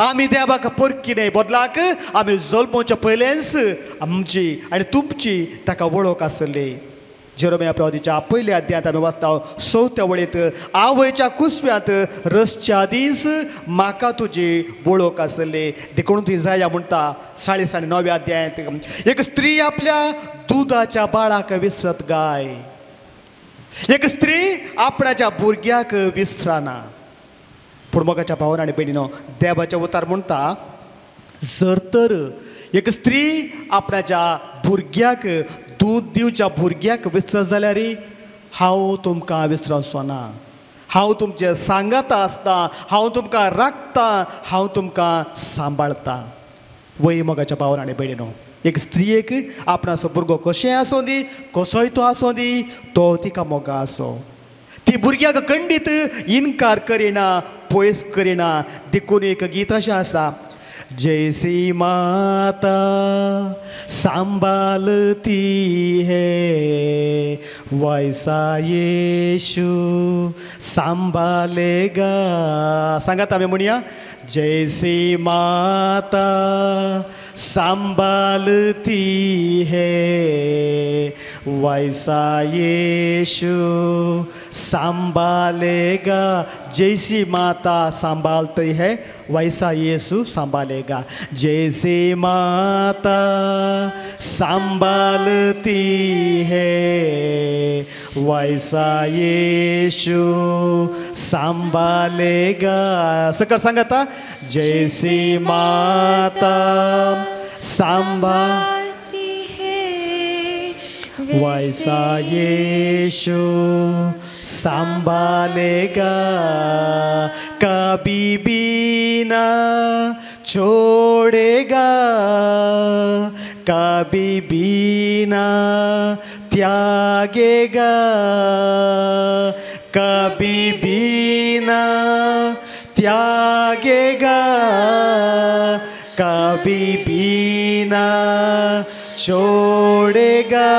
आमी देवाक परकिनाय बदलाक आमी जल्मोवच्या पयलेंच आमची आनी तुमची ताका वळख आसली जेरोमिया प्रवादीच्या पयल्या अध्यायांत आमी वाचता 4थ्या वळेंत आवयच्या कुसव्यांत रसच्या दीस म्हाका तुजी वळख आसली देखून ती जाया म्हणटा 49व्या अध्यायांत एक स्त्री आपल्या दुदाच्या बाळाक विसरत गाय एक स्त्री आपणाच्या भुरग्याक विसरना पूण मोगाच्या भावान आनी भयणीनो देवाच्या उतार म्हणटा जर तर एक स्त्री आपणाच्या भुरग्याक दूद दिवच्या भुरग्याक विसरत जाल्यार हांव तुमकां विसरचो ना हांव तुमचे सांगाता आसता हांव तुमकां राखता हांव तुमकां सांबाळता वय मोगाच्या भावान आनी भयणीनो एक स्त्रियेक आपणाचो भुरगो कशेंय आसूं दी कसोय तो आसूं दी तो तिका मोगा आसो ती भुरग्याक खंडीत इन्कार करिना पयस करिना देखून एक गीत अशें आसा जैसी माता संभालती है वैसा यीशु संभालेगा सांगात आमी म्हणया जैसी माता संभालती है वैसा यीशु संभालेगा जैसी माता संभालती है वैसा यीशु संभालेगा जैसी माता संभालती है वैसा यीशु संभालेगा सकर सांगता जैसी माता संभालती है वैसा यीशु संभालेगा कभी भी ना छोड़ेगा कभी भी ना त्यागेगा कभी भी ना त्यागेगा कभी भी ना छोड़ेगा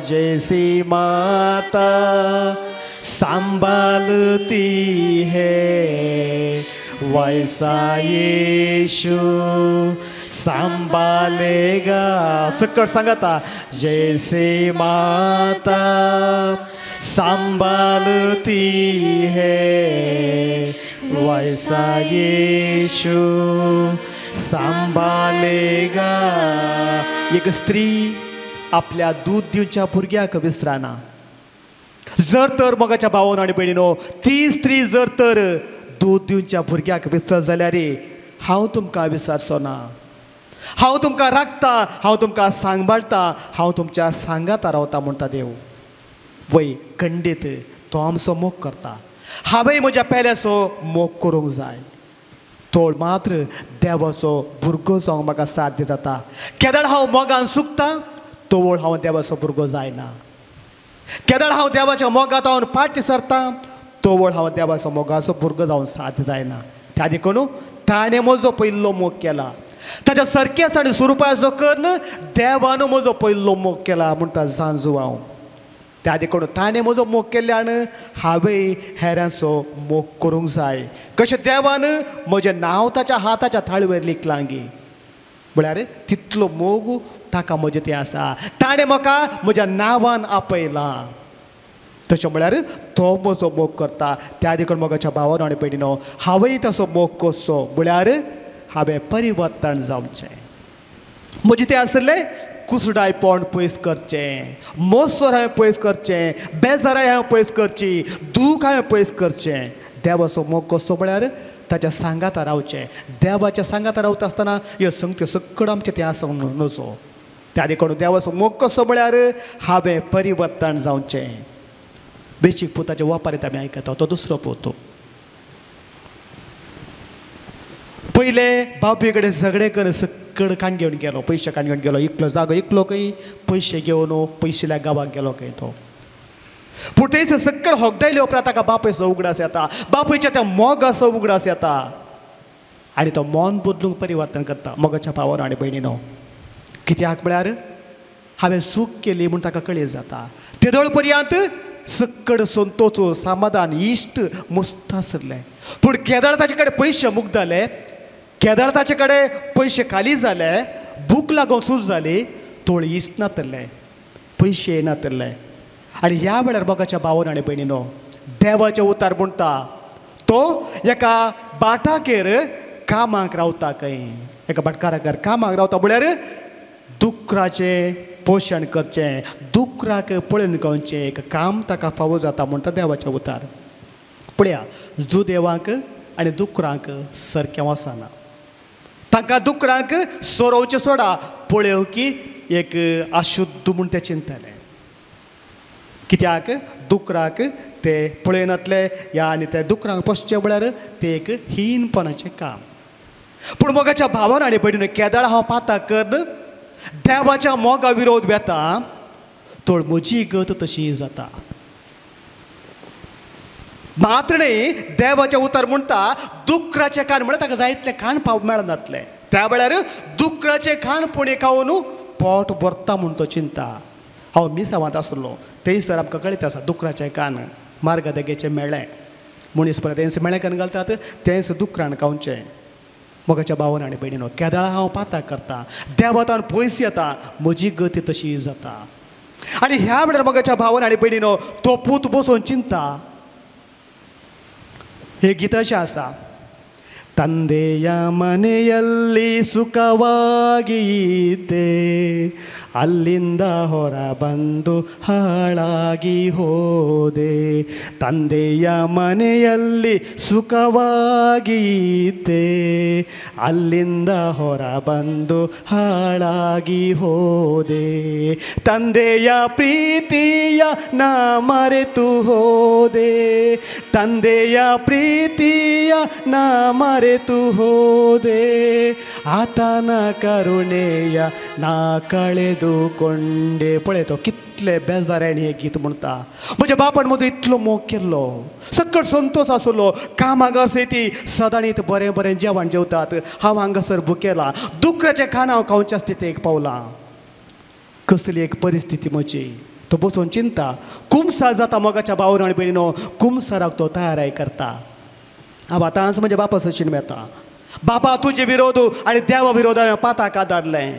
जैसी माता संभालती है वैसा यीशु संभालेगा. सकट सांगता जैसे माता संभालती है वैसा यीशु संभालेगा. एक स्त्री आपल्या दूध दिवच्या भुरग्याक विसराना. जर तर मोगाच्या भावानो आनी भयणीनो ती स्त्री जर तर दूध दिवच्या भुरग्याक विसर जाल्यार हांव तुमकां विसरचो ना. हांव तुमकां राखता, हांव तुमकां सांबाळटा, हांव तुमच्या सांगात रावता म्हणटा देव. वय खंडीत तो आमचो मोग करता. हांवें म्हज्या पेल्याचो मोग करूंक जाय. तोड मात्र देवाचो भुरगो जावंक म्हाका साध्य जाता. केदळ हांव मोगान सुकता तोवळ हांव देवाचो भुरगो जायना. केदळ हांव देवाच्या मोगात हांव फाटी सरता तोवळ हांव देवाचो मोगाचो भुरगो जावन साध्य जायना. त्या देखून ताणें म्हजो पयलो मोग केला. ताच्या सारकेच आनी स्वरुपाचो कर्ण देवान म्हजो पयलो मोग केला म्हणटा जांजू हांव. त्या देखून ताणें म्हजो मोग केल्यान हांवें हेरांचो मोग करूंक जाय. कशें देवान म्हजें नांव ताच्या हाताच्या थाळीवेर लिखलां गे म्हळ्यार तितलो मोग ताका म्हजें तें आसा. ताणें म्हाका म्हज्या नांवान आपयलां. तशें म्हळ्यार तो म्हजो मोग करता. त्या देखून मोगाच्या भावानो आनी भयणीनो हांवें ताचो मोग करचो म्हळ्यार हांवें परिवर्तन जावचें. म्हजें तें आसलें कुसडायपण पयस करचें, मोसोर हांवें पयस करचें, बेजाराय हांवें पयस करची, दूख हांवें पयस करचें. देवाचो मोग कसो म्हळ्यार ताच्या सांगात रावचें. देवाच्या सांगात रावता आसतना ह्यो संगत्यो सकड आमचें तें आसूंक नजो. त्या देखून देवाचो मोग कसो म्हळ्यार हांवें परिवर्तन जावचें. बेशीक पुताचे वापारीत आमी आयकता तो दुसरो पोतो. पयले बापये कडेन झगडे करून सकड कान घेवन गेलो, पयशे कान घेवन गेलो. इकलो जागो इकलो खंय, पयशे घेवन पयशेल्या गांवाक गेलो खंय तो. पूण थंयसर सकड होगदायले उपरांत ताका बापयचो उगडास येता, बापयच्या त्या मोगाचो उगडास येता आनी तो मन बदलूंक परिवर्तन करता. मोगाच्या भावानो आनी भयणीनो कित्याक म्हळ्यार हांवें चूक केली म्हूण ताका कळील जाता. तेदोळ पर्यंत सकड संतोष समाधान इश्ट मस्त आसलें. पूण केदळ ताचे कडेन पयशे मुक्त जाले, केदळ ताचे कडेन पयशे खाली जाले, भूक लागून सूज जाली, तोळ इश्ट नातले, पयशे नातले. आनी ह्या वेळार मोगाच्या भावानो आनी भयणीनो देवाचे उतार म्हणटा तो एका बाटाकेर कामाक रावता खंय, एका भाटकाराक कामाक रावता म्हळ्यार दुकराचें पोशण करचें, दुकराक पळोवन घेवचें एक काम ताका फावो जाता म्हणटा देवाचें उतार. पळया जुदेवांक आनी दुकरांक सारकें वचना. तांकां दुकरांक सोरोवचें सोडा, पळयव की एक अशुद्ध म्हूण ते चिंतले. कित्याक दुकराक ते पळयनातले या आनी ते दुकरांक पोसचें म्हळ्यार तें एक हीनपणाचें काम. पूण मोगाच्या भावानो आनी भयणीनो केदळ हांव पाता कर देवाच्या मोगा विरोध वेता तोळ म्हजी गत तशी जाता. मात्र न्ही देवाचें उतर म्हणटा दुकराचें कान म्हळ्यार ताका जायतले कान पाव मेळनातले. त्या वेळार दुकराचें कान पुणे खावन पोट भरता म्हूण तो चिंता. हांव मिसावांत आसलो थंयसर आमकां कळीत आसा दुकराचें कान मार्गदेगेचें मेळ्ळें. मनीस परत तेंच मेळ्ळें कान घालतात तेंच दुकरान खावचें. मोगाच्या भावानो आनी भयणीनो केदळां हांव पाता करता, देवातान पयस येता, म्हजी गती तशी जाता. आनी ह्या वेळार मोगाच्या भावानो आनी भयणीनो तो पूत बसून चिंता. हे गीत अशें आसा, ತಂದೆಯ ಮನೆಯಲ್ಲಿ ಸುಖವಾಗಿದ್ದೆ, ಅಲ್ಲಿಂದ ಹೊರ ಬಂದು ಹಾಳಾಗಿ ಹೋದೆ. ತಂದೆಯ ಮನೆಯಲ್ಲಿ ಸುಖವಾಗಿದ್ದೆ, ಅಲ್ಲಿಂದ ಹೊರ ಬಂದು ಹಾಳಾಗಿ ಹೋದೆ. ತಂದೆಯ ಪ್ರೀತಿಯ ನಾ ಮರೆತು ಹೋದೆ, ತಂದೆಯ ಪ್ರೀತಿಯ ನಾ ಮರೆತು ಮರೆತು ಹೋದೆ ಆತನ ಕರುಣೆಯ ನಾ कळेदुಕೊಂಡೆ पळय तो कितले बेजाऱ्यान हे गीत म्हणटा म्हज्या बापान म्हजो इतलो मोग केल्लो सकट संतोष आसलो कामाक आसा ती सदांच बरें बरें जेवण जेवतात हांव हांगासर भुकेला दुकराचें खाण हांव खावच्या स्थितीक पावलां कसली एक परिस्थिती म्हजी तो बसून चिंता कुमसार जाता मोगाच्या भावांनो आनी भयणीनो कुमसाराक तो तयाराय करता हांव आतांच म्हज्या बापा सशीन मेळटा बाबा तुजे विरोध आनी देवा विरोध हांवें पाताक आदारलें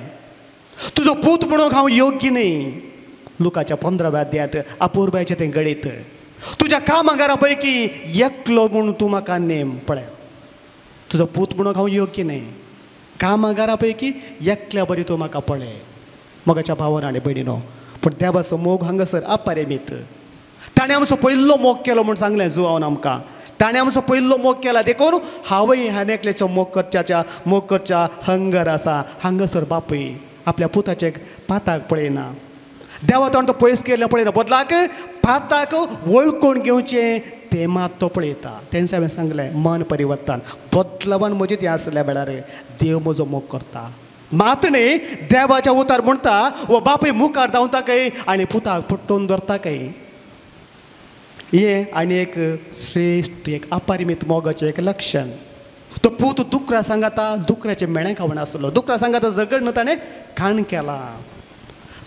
तुजो पूत म्हणून हांव योग्य न्ही लुकाच्या 15व्या अध्यायात अपूर्बाचें तें गणीत तुज्या कामगारा पैकी एकलो म्हणून तूं म्हाका नेम पळय तुजो पूत म्हणून हांव योग्य न्ही कामगारा पैकी एकल्या बरी तूं म्हाका पळय मोगाच्या भावांनो आनी भयणीनो पूण देवाचो मोग हांगासर अपरिमीत ताणें आमचो पयलो मोग केलो म्हूण सांगलें जुआवन आमकां ताणें आमचो पयलो मोग केला देखून हांवय ह्या एकल्याचो मोग करच्या हंगर आसा हांगासर बापूय आपल्या पुताचे पाताक पळयना देवा तो पयस केल्लें पळयना बदलाक पाताक वळखून घेवचें तें मात तो पळयता तेंच हांवें सांगलें मन परिवर्तन बदलावन म्हजें तें आसल्या वेळार देव म्हजो मोग करता मात न्ही देवाच्या उतार म्हणटा वो बापूय मुखार धांवताकय आनी पुताक पट्टून धरताकय हें आनी एक श्रेश्ठ एक अपरिमीत मोगाचें एक लक्षण तो पूत दुकरा सांगाता दुकऱ्याचें मेळें खावण आसलो दुकरा सांगाता झगड न्हू ताणें खाण केला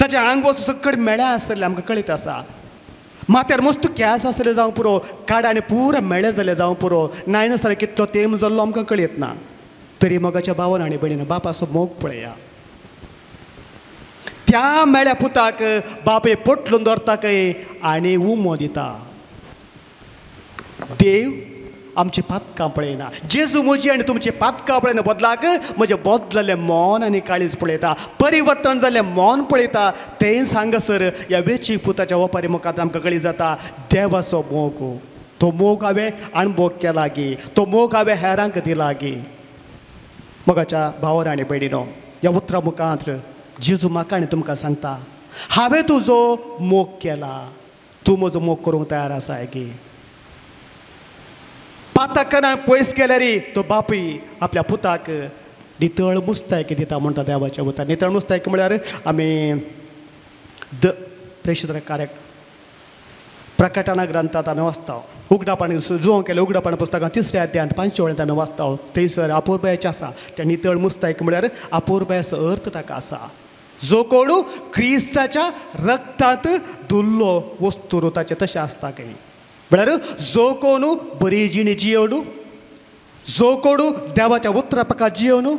ताचें आंग वचून सकड मेळ्या आसलें आमकां कळीत आसा माथ्यार मस्त कॅस आसलें जावं पुरो काड आनी पुरो मेळ्ळे जालें जावं पुरो नायनसर कितलो तेम जाल्लो आमकां कळीत ना तरी मोगाच्या भावान आनी भयणीन बापाचो मोग पळया त्या मेळ्या पुताक बापूय पटलून धरताकय आनी उमो दिता देव आमची पातकां पळयना जेजू म्हजी आनी तुमची पातकां पळयना बदलाक म्हजें बदललें मन आनी काळीज पळयता परिवर्तन जाल्लें मन पळयता तें सांगसर ह्या वेंचीक पुताच्या ओपारी मुखार आमकां कळीत जाता देवाचो मोग तो मोग हांवें अणभव केला गी तो मोग हांवें हेरांक दिला गी मोगाच्या भावांनो आनी भयणीनो ह्या उतरा मुखांत जेजू म्हाका आनी तुमकां सांगता हांवें तुजो मोग केला तूं म्हजो मोग करूंक तयार आसा गी पाताक पयस केल्यार तो बापूय आपल्या पुताक नितळ मुस्तायकी दिता म्हणटा देवाच्या उतार नितळ मुस्तायकी म्हळ्यार आमी प्रेषित कार्य प्रकटना ग्रंथांत आमी वाचता उगडापण जुओं केलें उगडापण पुस्तकांत 3ऱ्या अध्यायांत 5 वळेंत आमी वाचता थंयसर अपूर्बायेचें आसा त्या नितळ मुस्तायकी म्हळ्यार अपूर्बायेचो अर्थ ताका आसा जो कोण क्रिस्ताच्या रक्तांत धुल्लो वस्तू ताचें तशें आसता खंय म्हळ्यार जो कोण बरी जिणी जियोन जो कोण देवाच्या उतरापका जियोन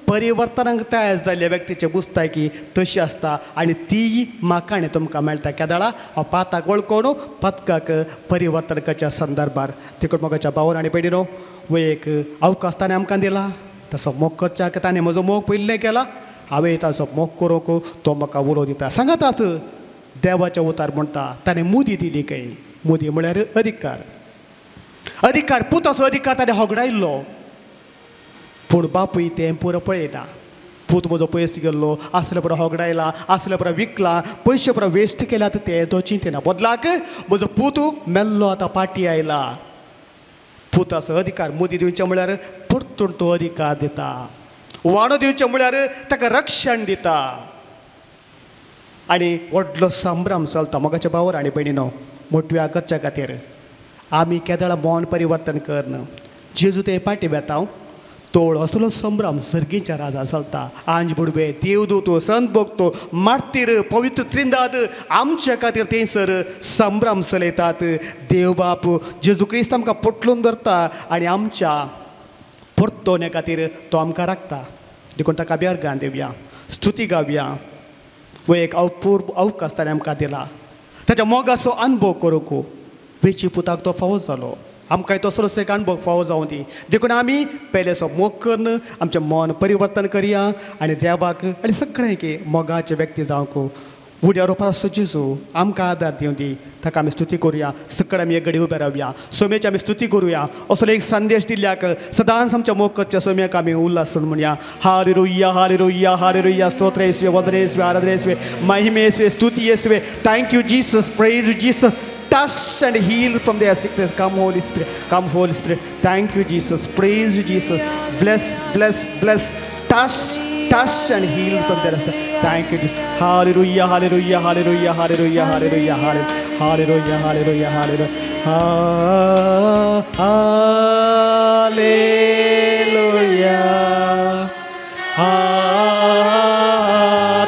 परिवर्तनाक तयार जाल्ल्या व्यक्तीचे मुस्तायकी तशी आसता आनी ती म्हाका आनी तुमकां मेळटा केदाळा हांव पाताक वळखून पथकाक परिवर्तन करच्या संदर्भार देखून मोगाच्या भावांनो आनी भयणीनो वो एक अवकाश ताणें आमकां दिला तसो मोग करच्याक ताणें म्हजो मोग पयलें केला हांवें ताचो मोग करूंक तो म्हाका उलो दिता सांगाताच देवाच्या उतार म्हणटा ताणें मुदी दिली खंय मुदी म्हळ्यार अधिकार पुताचो अधिकार ताणें होगडायल्लो पूण बापूय तें पुरो पळयना पूत म्हजो पयस गेल्लो आसले पुरो होगडायला आसले पुरो विकला पयशे पुरो वेस्ट केल्यात ते तो चिंतेना बदलाक म्हजो पूत मेल्लो आतां पाटी आयला पुताचो अधिकार मुदी दिवचें म्हळ्यार परतून तो अधिकार दिता वाडो दिवचें म्हळ्यार ताका रक्षण दिता आनी व्हडलो संभ्रम चलता मोगाच्या भावांनो आनी भयणीनो मोटव्या करच्या खातीर आमी केदाळा मन परिवर्तन करना जेजू ते पाटी बेतांव तोळ असलो संभ्रम सर्गीच्या राजा चलता आंज बुडवे देवदूत संत भोगतो मार्तीर पवित्र त्रिंदाद आमच्या खातीर थंयसर संभ्रम चलयतात देव बाप जेजू क्रिस्त आमकां पटलून धरता आनी आमच्या परतोवण्या खातीर तो आमकां राखता देखून ताका बेरगां दिवया स्तुती गावया वो एक अपूर्व अवकाश ताणें आमकां दिला ताच्या मोगाचो अनुभव करूंक वेंची पुताक तो फावो जालो आमकां तसलोच एक अनुभव फावो जावं दी देखून आमी पयलेचो मोग करन आमचें मन परिवर्तन करया आनी देवाक आनी सगळ्यांक मोगाचे व्यक्ती जावंक उड्या रोपाचो जेजू आमकां आदार दिवं दी ताका आमी स्तुती करुया सकड आमी एक घडी उबे रावया सोम्याची आमी स्तुती करुया असलो एक संदेश दिल्ल्याक सदांच आमच्या मोग करच्या सोम्याक आमी उल्हासून म्हणया हालेलुया हालेलुया हालेलुया स्तोत्र येसुवे वंदन येसुवे आराधना येसुवे महिमा येसुवे स्तुती येसुवे thank you Jesus praise you Jesus touch and heal from their sickness. Come, Holy Spirit. Come, Holy Spirit. Thank you, Jesus. Praise you, Jesus. Bless, bless, bless. Touch, touch and heal from their sickness. Thank you, Jesus. Hallelujah, hallelujah, hallelujah, hallelujah, hallelujah, hallelujah, hallelujah, hallelujah. Hallelujah.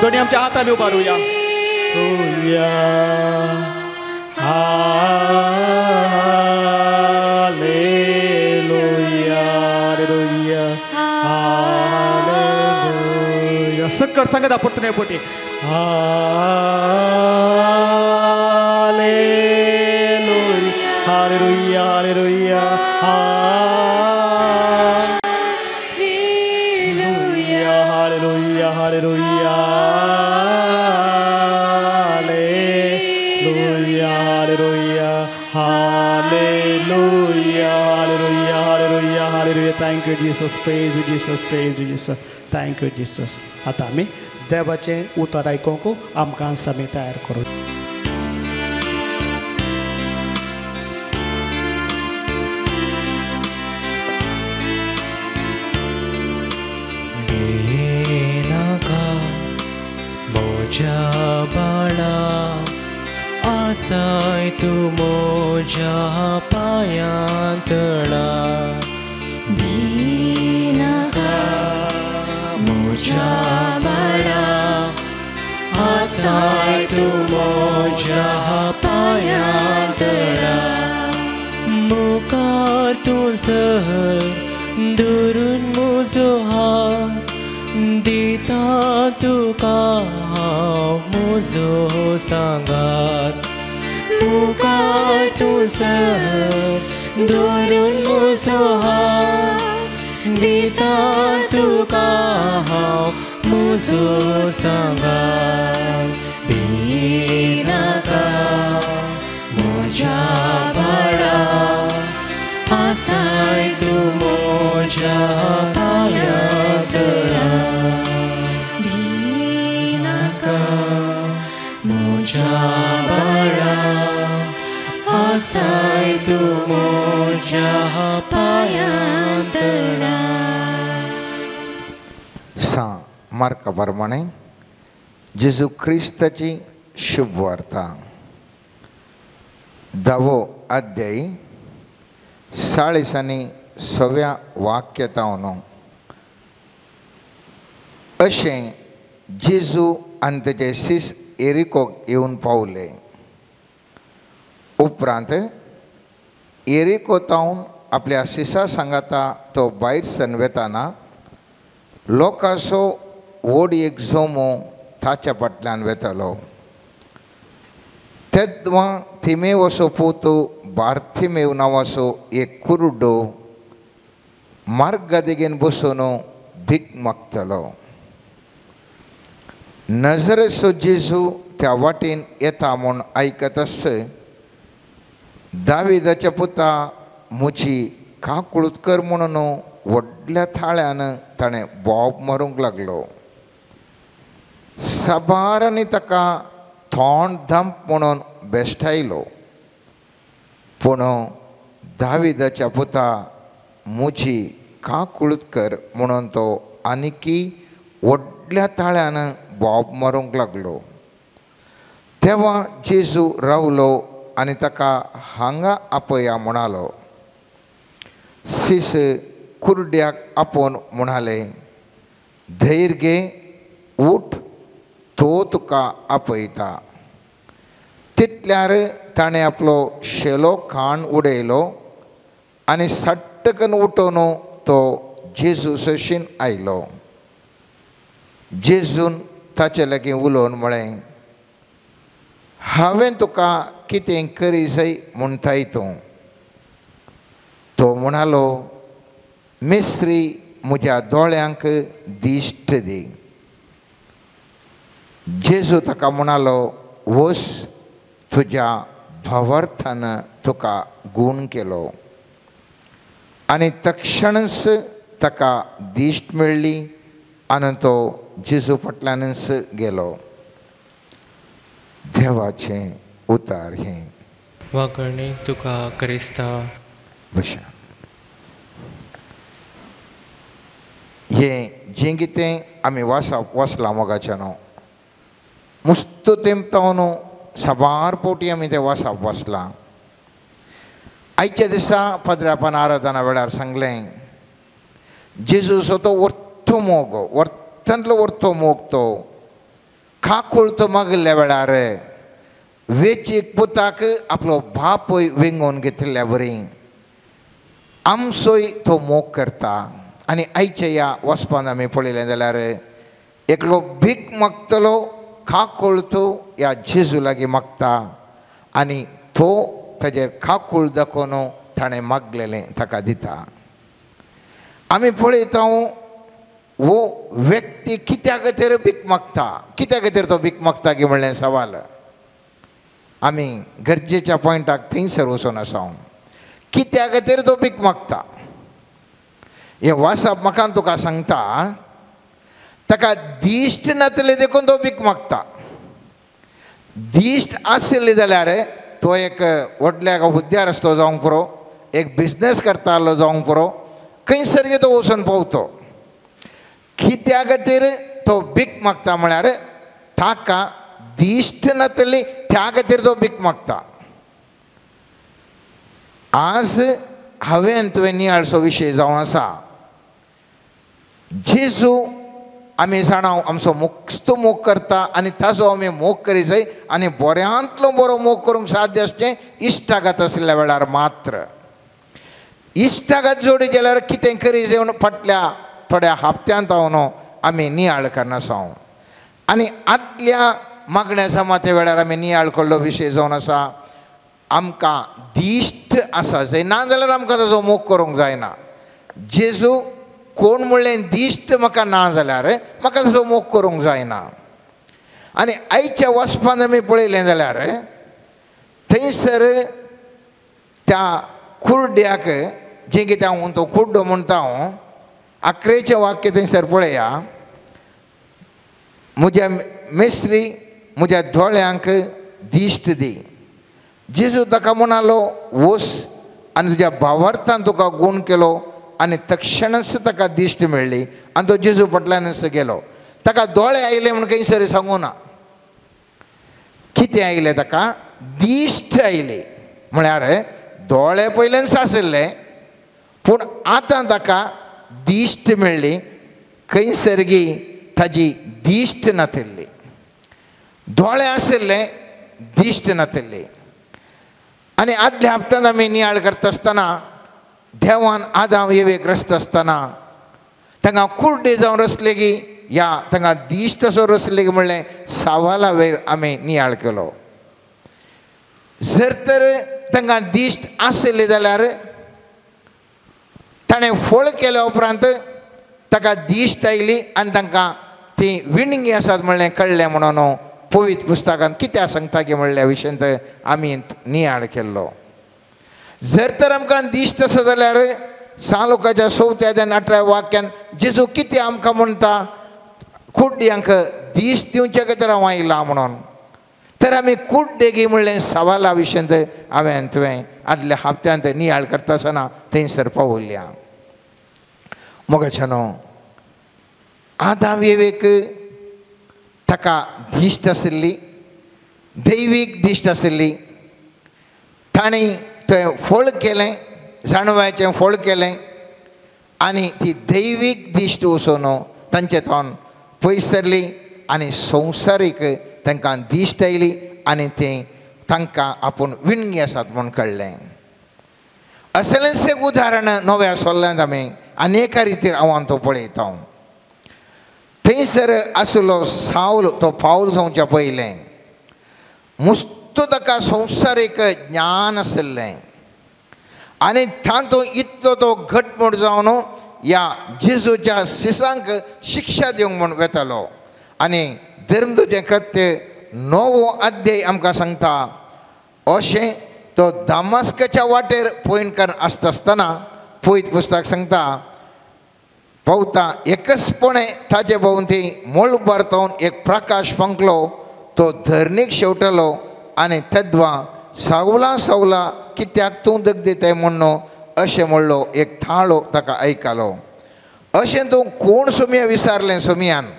दोन्ही आमच्या हाताने उभारूया. सकट सांगत आपण नाही पोटी. Hallelujah hallelujah hallelujah hallelujah hallelujah hallelujah hallelujah hallelujah hallelujah hallelujah. Thank you Jesus. Praise you Jesus. Praise you Jesus. Thank you Jesus. आता आम्ही देवाचे उतर आयकोंक आमकां आमी तयार करू. मोजा बाळा आसाय तू मोजा पायांतळा. भिनाका मोजा बाळा आसाय तू मोजा पायांतळा. मुखार तूं सहर धरून म्हजो हात दिता तुका हांव म्हजो सांगात. मुखार तूं सहर धरून म्हजो हात दिता तुका हांव म्हजो सांगात. भिनाका मोज्या बाळा आसाय तूं मोज्या पायांतळा. भिनाका मोज्या बाळा आसाय तूं मोज्या पायांतळा. मार्का प्रमाणे जेजू ख्रिस्ताची शुभ वार्ता 10 अध्याय 40 आनी 6 वाक्यतावन अशें जेजू आनी तेजे सीस एरिकोक येवन पावले. उपरांत एरिको तावन आपल्या सिसा सांगाता तो भायर सन वेताना लोकांचो व्हड एक झोमो ताच्या फाटल्यान वेतालो. तेदवां थिमेवसो पोतू बार्थिमेव नांवाचो एक कुरुडो मार्गादेगेन बसून भीक मागतालो. नजरेचो जेजू त्या वाटेन येता म्हूण आयकत आसता दाविदाच्या पुता म्हजी काकुळूत कर म्हणून व्हडल्या थाळ्यान ताणें बोब मारूंक लागलो. साबारांनी ताका थोंड धंप म्हणून बेश्टायलो. पूण दाविदाच्या पुता म्हजी काकुळूत कर म्हणून तो आनिकी व्हडल्या थाळ्यान बोब मारूंक लागलो. तेव्हा जेजू रावलो आनी ताका हांगा आपया म्हणालो. सीस कुरड्याक आपोवन म्हणाले, धैर्य घे, उठ, तो तुका आपयता. तितल्यार ताणें आपलो शेलो खाण उडयलो आनी सट्टकन उठोवन तो जेजू सशीन आयलो. जेजून ताचे लागीं उलोवन म्हळें, हांवें तुका कितें करी जाय म्हणटाय तूं? तो म्हणालो, मेस्त्री म्हज्या दोळ्यांक दिश्ट दी. जेजू ताका म्हणालो, वस, तुज्या भावार्थान तुका गूण केलो. आनी तक्षणच ताका दिश्ट मेळ्ळी आनी तो जेजू फाटल्यानच गेलो. देवाचें उतार हें. वागणे तुका क्रिस्ता. बशा हे जें कितें आमी वाचलां मोगाच्या न्हू मुस्त तेंपता न्हू साबार पोटी आमी तें वाचलां. आयच्या दिसा पदरापन आराधना वेळार सांगलें जेजूचो तो वर्थो मोग वर्थांतलो वर्थो मोग तो खाकुळतो मागल्या वेळार वेचीक पुताक आपलो बापूय वेंगोवन घेतिल्ल्या बरी आमचोय तो मोग करता. आनी आयच्या ह्या वचपान आमी पळयलें जाल्यार एकलो भीक मागतलो खाकुळतो ह्या जेजू लागीं मागता आनी तो ताजेर खाकुळ दाखोवन ताणें मागलेलें ताका दिता. आमी पळयता वो व्यक्ती कित्या खातीर भीक मागता, कित्या खातीर तो भीक मागता की म्हणलें सवाल. आमी गरजेच्या पॉयंटाक थंयसर वचून आसा. कित्या खातीर तो भीक मागता हें वाचप म्हाका तुका सांगता. ताका दिश्ट नातले देखून तो भीक मागता. दिश्ट आसली जाल्यार तो एक व्हडल्या हुद्द्यार आसतो जावंक पुरो, एक बिजनेस करतालो जावंक पुरो, खंयसर तो वचून पावतो. कित्या खातीर तो भीक मागता म्हळ्यार ताका दिश्ट नातली त्या खातीर तो भीक मागता. आज हांवें तुवें नियाळसो विशय जावन आसा. जेजू आमी जाणाव आमचो मुक्त मोग करता आनी ताजो आमी मोग करी जाय आनी बऱ्यांतलो बरो मोग करूंक साध्य आसचें इश्टागत आसल्या वेळार मात्र. इश्टागत जोडी जाल्यार कितें करी जावन फाटल्या थोड्या हप्त्यांत न्हू आमी नियाळ करना आसा. आनी आदल्या मागण्या जमाते वेळार आमी नियाळ केल्लो विशय जावन आसा आमकां दिश्ट आसा जाय ना जाल्यार आमकां ताजो मोग करूंक जायना. जेजू कोण म्हणलें दिश्ट म्हाका ना जाल्यार म्हाका ताजो मोग करूंक जायना. आनी आयच्या वचपान आमी पळयलें जाल्यार थंयसर त्या कुर्ड्याक जें कितें हांव तो कुड्डो म्हणटा हांव 11चें वाक्य थंयसर पळया. म्हज्या मेस्त्री म्हज्या दोळ्यांक दिश्ट दी. जेजू ताका म्हणालो वच आनी तुज्या भावार्थान तुका गूण केलो आनी तक्षणच ताका दिश्ट मेळ्ळी आनी तो जेजू फाटल्यानच गेलो. ताका दोळे आयले म्हूण खंयसर सांगूं ना. कितें आयलें ताका दिश्ट आयली म्हळ्यार दोळे पयलेच आशिल्ले पूण आतां ताका दिश्ट मेळ्ळी. खंयसरगी ताजी दिश्ट नातिल्ली. दोळे आशिल्ले दिश्ट नातिल्ली. आनी आदल्या हप्त्यांत आमी नियाळ करता आसतना देवान आदाम येवेक रचता आसतना तांकां कुर्डे जावन रचले की या तांकां दिश्ट असो रचले की म्हणलें सावाला वयर आमी नियाळ केलो. जर तर तांकां दिश्ट आसली जाल्यार ताणें फळ केल्या उपरांत ताका दिश्ट आयली आनी तांकां ती विणगी आसात म्हणलें कळ्ळें म्हणून पवित्र पुस्तकांत कित्याक सांगता की म्हणल्या विशयांत आमी नियाळ केल्लो. जर तर आमकां दिश्ट आसा जाल्यार सालोकाच्या 4 आनी 18 वाक्यान जेजू कितें आमकां म्हणटा कुड्ड्यांक दिश्ट दिवचे खातीर हांव आयला म्हणून. तर आमी कुड्डे गी म्हणलें सवाला विशयांत हांवें तुवें आदल्या हप्त्यांत नियाळ करता आसतना थंयसर पावोवल्या. मोगाच्यानो आदाम येवेक ताका दिश्ट आशिल्ली, दैवीक दिश्ट आशिल्ली. ताणी तें फळ केलें, जाणवायचें फळ केलें आनी ती दैवीक दिश्ट वचून तांचे तोंड पयसरली आनी संवसारीक तांकां दिश्ट आयली आनी तें तांकां आपूण विणगी आसात म्हूण कळ्ळें. असलेंच एक उदाहरण नव्या सोल्ल्यांत आमी अनेका रितीर हांव तो पळयता. थंयसर आसलो सावल तो पावल जावच्या पयलें मुस्त ताका संवसारीक ज्ञान आशिल्लें आनी तातूंत इतलो तो घटमूट जावन ह्या जेजूच्या शिसांक शिक्षा दिवंक म्हूण वेतालो. आनी धर्मदूतें कृत्य 9 अध्याय आमकां सांगता अशें तो दामस्काच्या वाटेर पयणकार आसता आसतना पवित्र पुस्तक सांगता पावता एकचपणे ताचे भोंवती मोळ भरतोवन एक प्रकाश पंकलो तो धरणीक शेवटलो आनी तेद्वा सावला सावला कित्याक तूं दग दिताय म्हणून अशें म्हणलो एक थाळो ताका आयकलो. अशें तूं कोण सोमिया विचारलें सोमियान.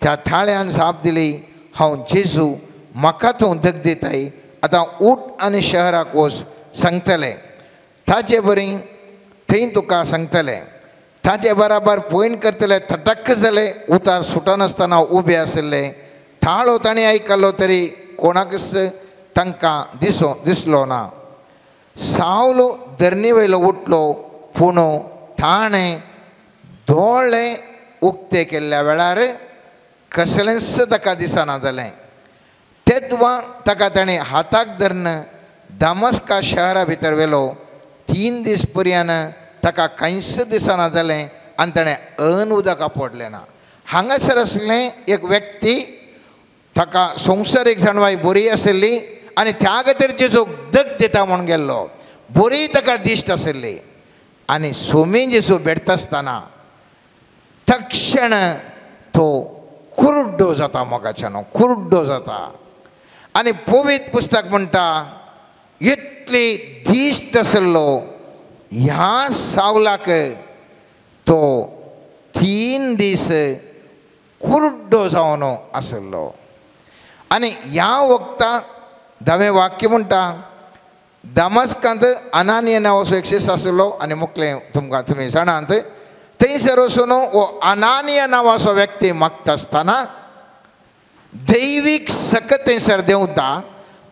त्या थाळ्यान जाप दिली, हांव जेजू, म्हाका तूं दग दिताय, आतां उठ आनी शहराक वच सांगतलें. ताचे बरी थंय तुका सांगतलें. ताचे बराबर पयण करतले. थटक्क जाले, उतार सुटनासतना उबे आशिल्ले. थाळो ताणें आयकलो तरी कोणाकच तांकां दिसलो ना. सावलो धरणी वयलो उठलो, पूण ताणें दोळे उक्ते केल्ल्या वेळार कसलेंच ताका दिसना जालें. तेदवा ताका ताणें हाताक धरून दमस्का शहरा भितर व्हेलो. 3 दीस पर्यंत ताका कांयच दिसना जालें आनी ताणें अन उदक पडलें ना. हांगासर आसलें एक व्यक्ती, ताका संवसारीक जाणवाय बरी आशिल्ली आनी त्या खातीर जेजूक दग दिता म्हूण गेल्लो. बरी ताका दिश्ट आशिल्ली आनी सोमी जेजू भेटता आसतना तक्षण तो कुर्डो जाता. मोगाच्यान कुर्डो जाता. आनी पवित्र पुस्तक म्हणटा इतली दिश्ट आशिल्लो ह्या सावलाक तो 3 दीस कुर्डो जावन आशिल्लो. आनी ह्या वक्ता 10वें वाक्य म्हणटा दमस्कांत अनानिया नांवाचो एक शिश्य आशिल्लो. आनी मुखलें तुमकां तुमी जाणात. थंयसर वचून हो अनानिया नांवाचो व्यक्ती मागता आसतना दैवीक सकत थंयसर देंवता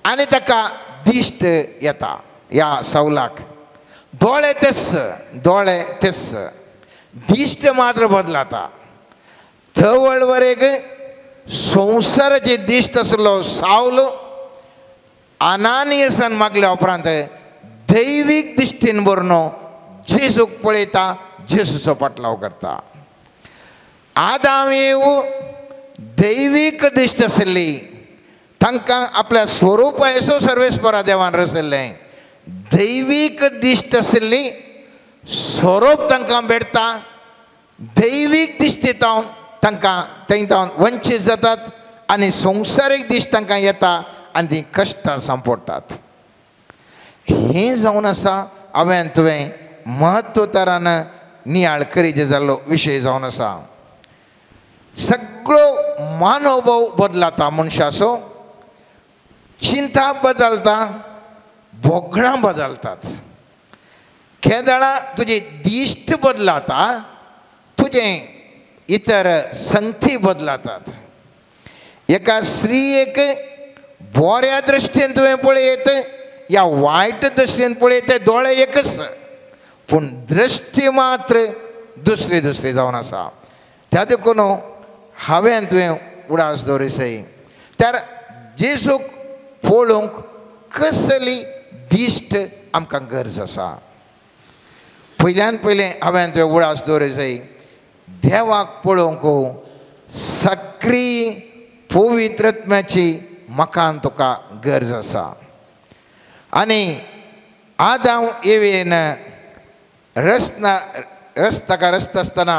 आनी ताका दिश्ट येता. ह्या सावलाक दोळे तेच दिश्ट मात्र बदलाता. थवळवरेक संवसाराची दिश्ट आशिल्लो सावल अनानियसान मागल्या उपरांत दैवीक दिश्टीन बरोवन जेजूक पळयता, जेजूचो पाटलाव करता. आदाम येवू दैवीक दिश्ट आशिल्ली, तांकां आपल्या स्वरुपा येसो सर्वेस्परा देवान रचयल्लें. दैवीक दिश्ट आशिल्ली स्वरूप तांकां भेटता. दैवीक दिश्टींतावन तांकां थंयतावन वंचीत जातात आनी संवसारीक दिश्ट तांकां येता आनी तीं कश्टां सांपडटात. हें जावन आसा हांवें तुवें म्हत्वतारान नियाळ करीत जाल्लो विशय जावन आसा. सगळो मानवभाव बदलाता. मनशाचो चिंता बदलता, बोगणां बदलतात. केदाळा तुजी दिश्ट बदलाता, तुजें इतर संगती बदलातात. एका स्त्रीयेक बऱ्या दृश्टीन तुवें पळयत या वायट दृश्टीन पळयत, दोळे एकच पूण दृश्टी मात्र दुसरी जावन आसा. त्या देखून हांवें तुवें उडास दवरिसय. तर जेजूक पळोवंक कसली दिश्ट आमकां गरज आसा. पयल्यान पयलें हांवें तुवें उडास दवरिसय. देवाक पळोवंक सक्रीय पवित्र आत्म्याची मकान तुका गरज आसा. आनी आदाम येवेन ताका रस्त आसतना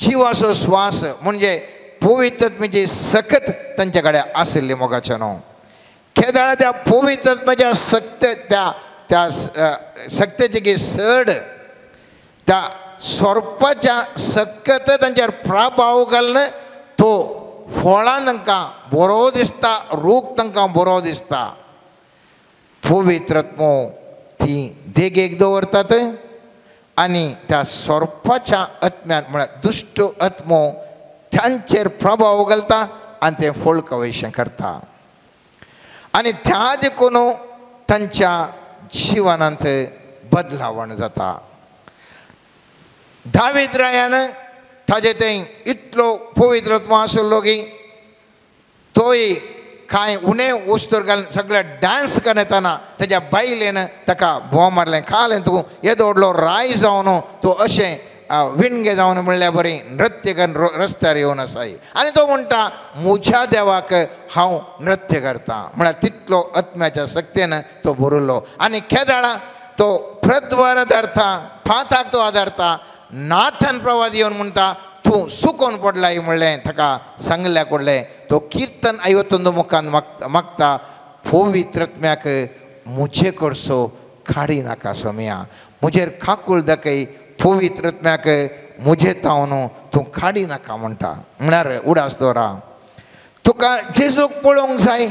जिवाचो स्वास म्हणजे पवित्र आत्म्याची सकत तांचे कडेन आशिल्ली. मोगाच्यानो केदाळा त्या पवित्र आत्म्याच्या त्या सक्तेची सड त्या सोरपाच्या सकत तांचेर प्रभाव घालन तो फळां तांकां बरो दिसता, रूख तांकां बरो दिसता. पवित्र आत्मो ती देगेक दवरतात आनी त्या सोरपाच्या आत्म्यान म्हळ्यार दुश्ट आत्मो तांचेर प्रभाव घालता आनी तें फळ कवयशें करता. आनी त्या देखून तांच्या जिवनांत बदलावण जाता. दावीद रायान ताजे थंय इतलो पवित्र आत्मो आशिल्लो की तोय कांय उणें वस्तूर घालून सगळे डान्स करतना ताच्या बायलेन ताका भोव मारलें. खालें तूं येदो व्हडलो राय जावन तूं अशें विणगे जावन म्हणल्यार बरी नृत्य करून रस्त्यार येवन आसाय. आनी तो म्हणटा म्हज्या देवाक हांव नृत्य करतां. म्हळ्यार तितलो आत्म्याच्या सक्तेन तो बरयलो. आनी केदाळा तो प्रद्वार धरता, फांताक तो आदारता. नाथन प्रवादी येवन म्हणटा तूं सुकोवन पडलाय म्हणलें ताका सांगल्याक पडलें. तो किर्तन 51 मुखान मागता पवित्र आत्म्याक मुझे कडसो खाडी नाका सोमिया मुजेर खाकूळ दाखय पवित्र आत्म्याक मुझे ताव न्हू तूं खाडी नाका म्हणटा म्हळ्यार उडास दवरा तुका जेजूक पळोवंक जाय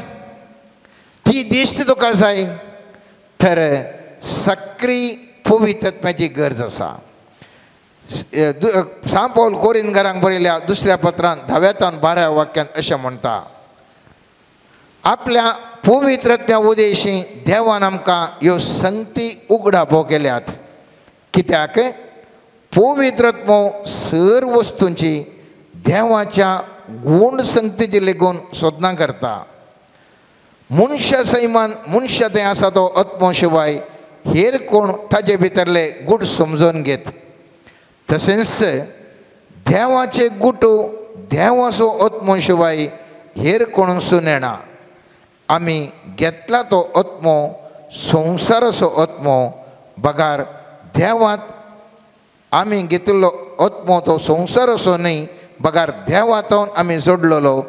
ती दिश्ट तुका जाय तर सक्री पवित्र आत्म्याची गरज आसा सान पौल कोरिंथकारांक बरयल्या दुसऱ्या पत्रांत 10-12 वाक्यांत अशें म्हणटा आपल्या पवित्र आत्म्या उदेशी देवान आमकां ह्यो संगती उगडापो केल्यात कित्याक पवित्र आत्मो सर वस्तूंची देवाच्या गूण संगतीची लेगून सोदना करता मनशा सैमान मनशा थंय आसा तो आत्मो शिवाय हेर कोण ताजे भितरले गूढ समजून घेत तशेंच देवाचे गुटू देवाचो आत्मो शिवाय हेर कोण सुनेना आमी घेतला तो आत्मो संवसाराचो आत्मो बगार देवात आमी घेतिल्लो आत्मो तो संवसाराचो न्ही बगार देवातावन आमी जोडलेलो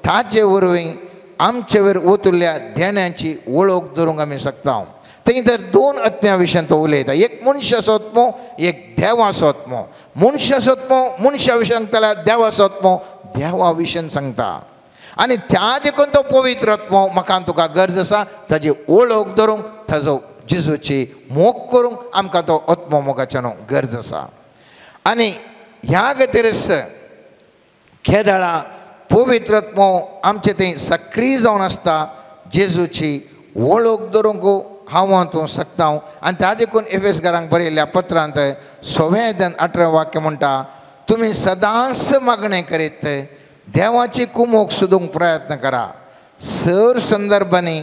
ताचे वरवीं आमचे वयर वतुल्ल्या देण्याची वळख धरूंक आमी शकता थंय तर 2 आत्म्या विशयी तो उलयता एक मनशाचो आत्मो एक देवाचो आत्मो मनशाचो आत्मो मनशा विशयी सांगता देवाचो आत्मो देवा विशयी सांगता आनी त्या देखून तो पवित्र आत्मो म्हाका तुका गरज आसा ताजी वळख धरूंक ताजो जेजूची मोग करूंक आमकां तो आत्मो मोगाच्या न्हू गरज आसा आनी ह्या खातीरच केदाळा पवित्र आत्मो आमचे थंय सक्रीय जावन आसता जेजूची वळख धरूंक हांव तूं शकता आनी त्या देखून एफेसकारांक बरयल्ल्या पत्रांत 6:18 वाक्य म्हणटा तुमी सदांच मागणें करीत देवाची कुमोग सोदूंक प्रयत्न करा सर संदर्भांनी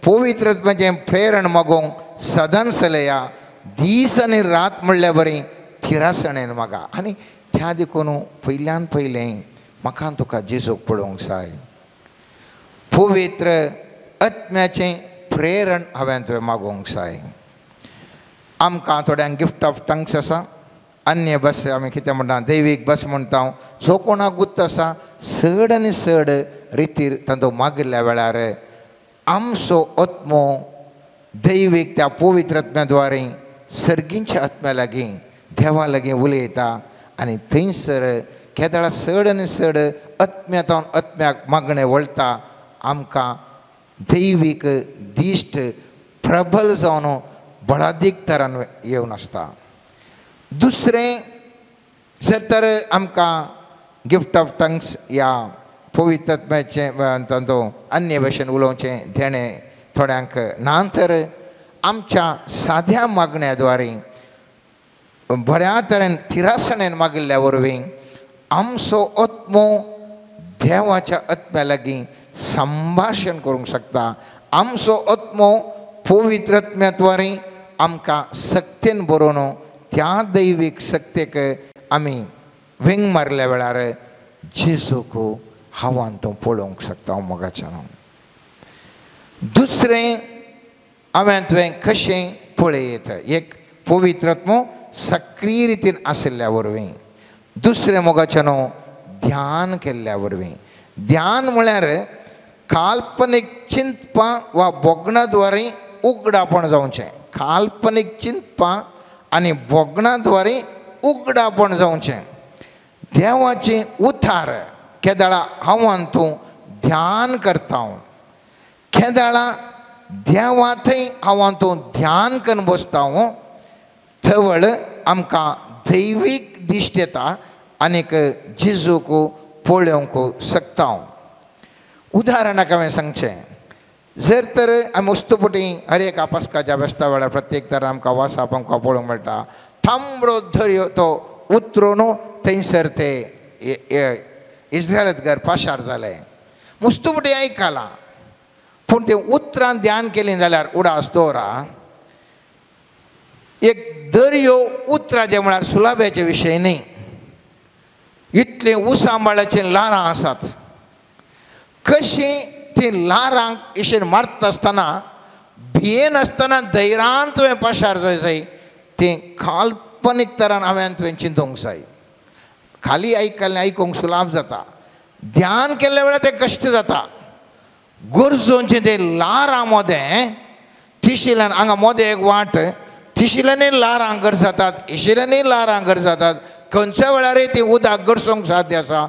पवित्र आत्म्याचें प्रेरण मागोवंक सदांच लया दीस आनी रात म्हणल्या बरी थिरासणेन मागा आनी त्या देखून पयल्यान पयलें म्हाका तुका जेजूक पळोवंक जाय पवित्र आत्म्याचें प्रेरण हांवें तुवें मागोवंक जाय आमकां थोड्यांक गिफ्ट ऑफ टंग्स आसा अन्य बस आमी कितें म्हणटा दैवीक बस म्हणटा जो कोणाक गुत्त आसा चड आनी चड रितीर तांचो मागिल्ल्या वेळार आमचो आत्मो दैवीक त्या पवित्र आत्म्या द्वारे सर्गींच्या आत्म्या लागीं देवा लागीं उलयता आनी थंयसर केदाळा चड आनी चड आत्म्यातावन आत्म्याक मागणें वळटा आमकां दैवीक दिश्ट प्रबल जावन बळादीक तरान येवन आसता दुसरें जर तर आमकां गिफ्ट ऑफ टंग्स या पवित्र आत्म्याचें तांचो अन्य भाशेन उलोवचें देणें थोड्यांक ना तर आमच्या साद्या मागण्या द्वारे बऱ्या तरेन थिरासणेन मागिल्ल्या वरवीं आमचो आत्मो देवाच्या आत्म्या लागीं संभाशण करूंक शकता आमचो आत्मो पवित्र आत्म्या द्वारे आमकां सक्तेन बरोवन त्या दैवीक सक्तेक आमी विंग मारल्या वेळार जेजूक हांवान तो पळोवंक शकता मोगाच्यान दुसरें हांवें तुवें कशें पळयत एक पवित्र आत्मो सक्रीय रितीन आशिल्ल्या वरवीं दुसरें मोगाच्यान ध्यान केल्ल्या वरवीं ध्यान म्हळ्यार काल्पनीक चिंतपां वा बोगणा द्वारे उगडापण जावचें काल्पनीक चिंतपां आनी बोगणा द्वारे उगडापण जावचें देवाचें उतार केदाळा हांवान तूं ध्यान करता केदाळा देवा थंय हांवान तूं ध्यान करून बसता थवळ आमकां दैवीक दिश्ट येता आनीक जेजूक पळोवंक शकता उदाहरणाक हांवें सांगचें जर तर आमी वस्तुपटी हर एक आपासकाच्या बेस्ता वेळार प्रत्येक तरां आमकां वासाप आमकां पळोवंक मेळटा थांबडो धर्यो तो उतरून थंयसर ते इस्रायलांत घर पाशार जाले मुस्तुपटी आयकलां पूण ते उतरान ध्यान केलें जाल्यार उडास दवरा एक दर्यो उतराचे म्हळ्यार सुलाब्याचे विशय न्ही इतले उसांबाळाचे लारां आसात कशीं ती लारांक इशेन मारता आसतना भियेन आसतना धैर्यान तुवें पाशार जाय तें काल्पनीक तरान हांवें तुवें चिंतूंक जाय खाली आयकल्लें आयकूंक सुलाब जाता ध्यान केल्ल्या वेळार तें कश्ट जाता गरजोंचें तें लारां मोदें तिशिलान हांगा मोदे एक वाट तिशिलांनी लार हांगर जातात इशिलांनी लार हांगर जातात खंयच्या वेळार ती उदक गडसूंक साध्य आसा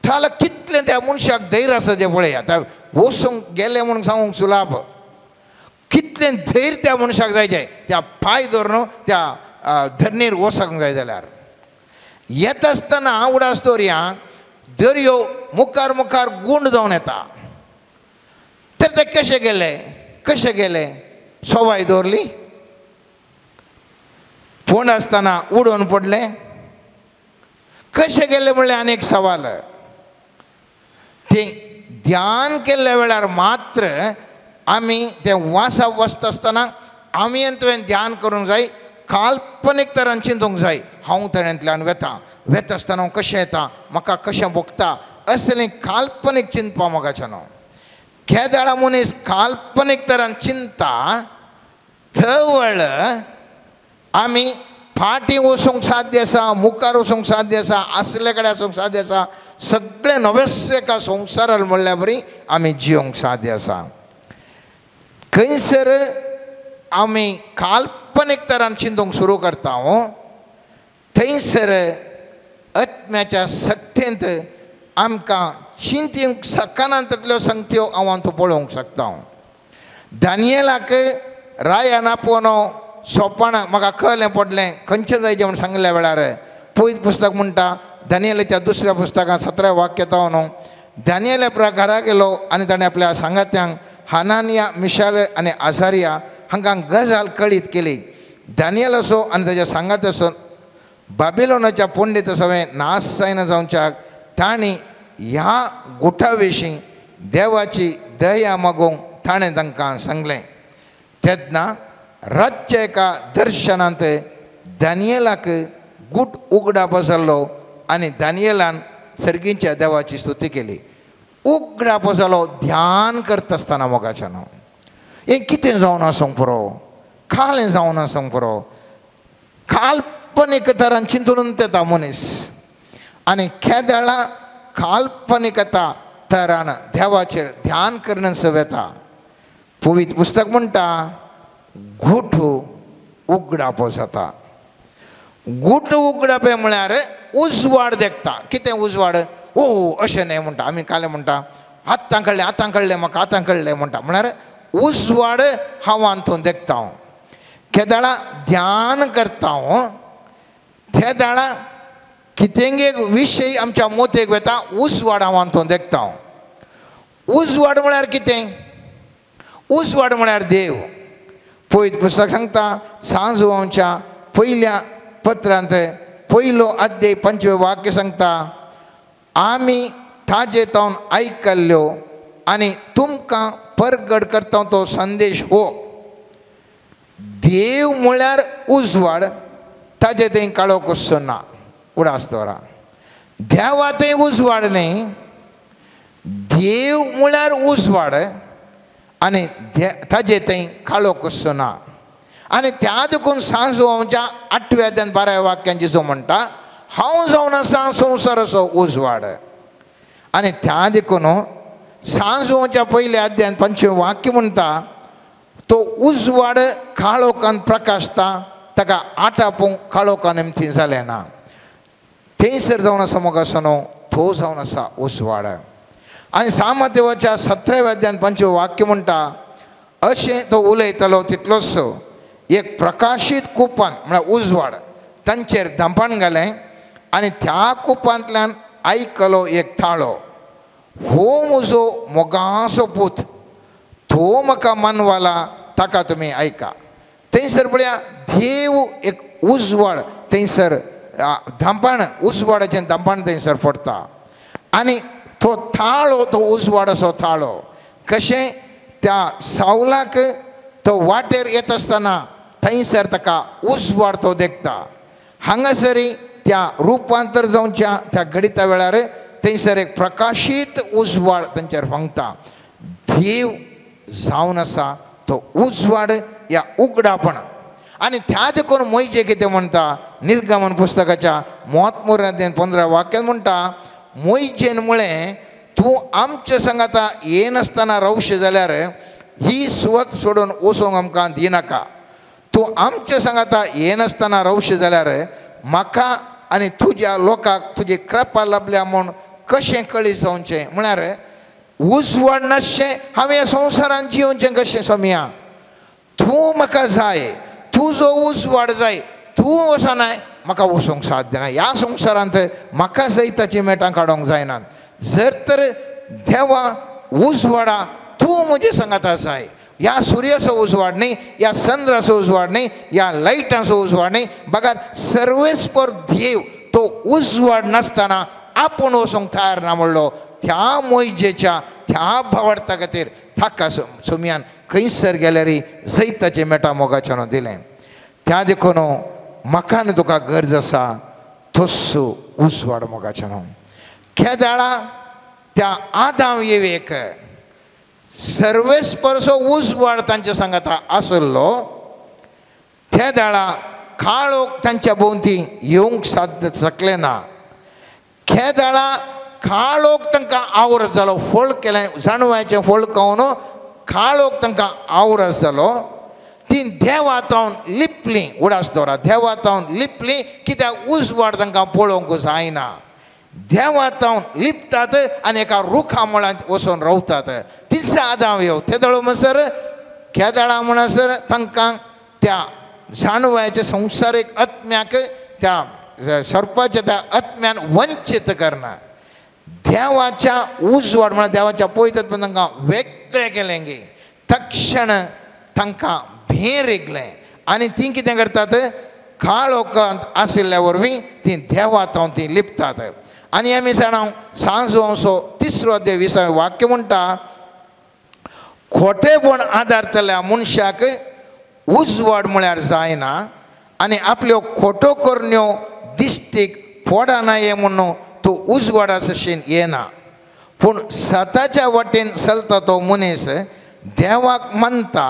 थाला कितलें त्या मनशाक धैर्य आसा जें पळय आतां वचूंक गेले म्हणून सांगूंक सुलाभ कितलें धैर्य त्या मनशाक जाय त्या पांय धरून त्या धरणीर वचूंक जाय जाल्यार येता आसतना उडास दर्यो मुखार मुखार गुंड जावन येता तर ते कशे गेले सवाय दवरली फोंड आसतना उडोवन पडले कशे गेले म्हणलें आनीक सवाल ते ध्यान केल्ल्या वेळार मात्र आमी ते वासाक वचता आसतना आमी आनी तुवें ध्यान करूंक जाय काल्पनीक तरान चिंतूंक जाय हांव थंयतल्यान वेता आसतना हांव कशें येता म्हाका कशें भोगता असलें काल्पनीक चिंतपा मोगाचें न्हू केदाळा मनीस काल्पनीक तरान चिंता थळ आमी फाटीं वचूंक साध्य आसा मुखार वचूंक साध्य आसा आसले कडेन वचूंक साध्य आसा सगळे नवेस एका संवसारान म्हणल्या बरी आमी जियोंक साध्य आसा खंयसर आमी काल्पनीक तरान चिंतूंक सुरू करता थंयसर आत्म्याच्या सक्तींत आमकां चिंतूंक सकना तितल्यो संगत्यो हांव तूं पळोवंक शकता दानियेलाक राया नापोनो सोपण म्हाका कळलें पडलें खंयचें जायचें म्हूण सांगल्या वेळार पयलीं पुस्तक म्हणटा दानियेलाच्या दुसऱ्या पुस्तकांत 17 वाक्य येता न्हू दानियेल आपल्या घरा गेलो आनी ताणें आपल्या सांगात्यांक हनानिया मिशाल आनी आझारिया हांकां गजाल कळीत केली दानियल असो आनी ताच्या सांगात असो बाबिलोनाच्या पंडीत सवें नाश जायना जावच्याक तांणी ह्या गुठा विशीं देवाची दया मागोवंक ताणें तांकां सांगलें तेन्ना रातच्या एका दर्शनांत दानियेलाक गूट उगडाप जालो आनी दानियेलान सर्गीच्या देवाची स्तुती केली उगडाप जालो ध्यान करता आसतना मोगाचें न्हू हें कितें जावन आसूंक पुरो खालें जावन आसूंक पुरो काल्पनीक तरान चिंतून येता मनीस आनी केदाळा काल्पनीकता तरान देवाचेर ध्यान करन सवेता पवित्र पुस्तक म्हणटा घुट उगडाप जाता घुट उगडाप म्हळ्यार उजवाड देखता कितें उजवाड अशें न्ही म्हणटा आमी काले म्हणटा आतां कळ्ळें म्हाका आतां कळ्ळें म्हणटा म्हळ्यार उजवाड हांव हातून देखता केदाळा ध्यान करता केदाळा कितें एक विशय आमच्या मोतेक वेता उजवाड हांव हातून देखता उजवाड म्हळ्यार कितें उजवाड म्हळ्यार देव पयलीं पुस्तक सांगता सांजोवांच्या पयल्या पत्रांत पयलो अध्याय 5वें वाक्य सांगता आमी ताजे तावन आयकल्ल्यो आनी तुमकां परगट करता तो संदेश हो देव म्हळ्यार उजवाड ताजे थंय काळो कसो ना उडास दवरा देवा थंय उजवाड न्ही देव म्हळ्यार उजवाड आनी ताजे थंय काळो कसो ना आनी त्या देखून सांजोवांच्या 8व्या अध्यायान 12व्या वाक्यांची जो म्हणटा हांव जावन आसा संवसाराचो उजवाड आनी त्या देखून सांजोवांच्या पयल्या अध्यायान 5वें वाक्य म्हणटा तो उजवाड काळोखान प्रकाशता ताका आटापूंक काळोखान एमथी जालें ना थंयसर जावन आसा मोगासो न्हू तो जावन आसा उजवाड आनी सामदेवाच्या 17व्या अध्यायान 5वें वाक्य म्हणटा अशें तो उलयतलो तितलोच एक प्रकाशीत कुपान म्हळ्यार उजवाड तांचेर धांपण घालें आनी त्या कुपांतल्यान आयकलो एक थाळो हो म्हजो मोगाचो पूत तो म्हाका मानवाला ताका तुमी आयका थंयसर पळया देव एक उजवाड थंयसर धांपण उजवाडाचें धांपण थंयसर पडटा आनी तो थाळो तो उजवाडाचो थाळो कशें त्या सावलाक तो वाटेर येत आसतना थंयसर ताका उजवाड तो देखता हांगासरी त्या रुपांतर जावच्या त्या घडिता वेळार थंयसर एक प्रकाशीत उजवाड तांचेर फंगता देव जावन आसा तो उजवाड ह्या उगडापण आनी त्या देखून मोयजे कितें म्हणटा निर्गमन पुस्तकाच्या 33 अध्यायान 15 वाक्यान म्हणटा मोयजेन म्हळें तूं आमच्या संगाता येनासतना रावशें जाल्यार ही सुवत सोडून वचोंक आमकां दिनाका. तूं आमच्या सांगाता ये नासतना रावशी जाल्यार म्हाका आनी तुज्या लोकांक तुजी कृपा लाभल्या म्हूण कशें कळी जावचें. म्हळ्यार उजवाड नासचें हांवें ह्या संवसारांत जिवचें कशें सोम्या. तूं म्हाका जाय, तुजो उजवाड जाय. तूं वचनाय म्हाका वचोंक साध्य ना. ह्या संवसारांत म्हाका जाय ताची मेटां काडोंक जायनात. जर तर देवा उजवाडा तूं म्हजे सांगाता जाय. ह्या सुर्याचो उजवाड न्ही, ह्या चंद्राचो उजवाड न्ही, ह्या लायटाचो उजवाड न्ही. बघा सर्वेस्पर देव तो उजवाड नासतना आपूण वचोंक तयार ना म्हणलो. त्या मोइजेच्या त्या भावार्था खातीर ताका सोम्यान खंयसर गेल्यार जैताचें मेटा मोगाचें दिलें. त्या देखून म्हाका आनी तुका गरज आसा तस्सो उजवाड मोगाचें. केदाळा त्या आदाम येवेक सर्वेस्परचो उजवाड तांच्या सांगाता आसलो. त्या दाळा काळोख तांच्या भोंवती येवंक साध्य शकलें ना. केदाळा काळोख तांकां आवरत जालो. फळ केलें जाणवायचें फळ खावन काळोख तांकां आवरत जालो. ती देवातावन लिपली. उडास दवरा, देवातावन लिपली कित्याक उजवाड तांकां पळोवंक जायना. देवातावन लिपतात आनी एका रुखा मुळांत वचून रावतात. तिसरा आदाम येव ते दळो म्हणसर केदाळा म्हणसर तांकां त्या जाणवायच्या संवसारीक आत्म्याक त्या सर्पाच्या त्या आत्म्यान वंचीत करना. देवाच्या उजवाड म्हळ्यार देवाच्या पळयतात पण तांकां वेगळें केलें गे. तक्षण तांकां भेर येयलें आनी ती कितें करतात काळोखांत आशिल्ल्या वरवीं ती देवातावन ती लिपतात. आनी आमी जाणां सांजो असो 3रो अध्याय 20वें वाक्य म्हणटा खोटेपण आदारतल्या मनशाक उजवाड म्हळ्यार जायना आनी आपल्यो खोटो करण्यो दिश्टीक पडना ये म्हणून तूं उजवाडा सशीन येना. पूण सताच्या वाटेन चलता तो मनीस देवाक मानता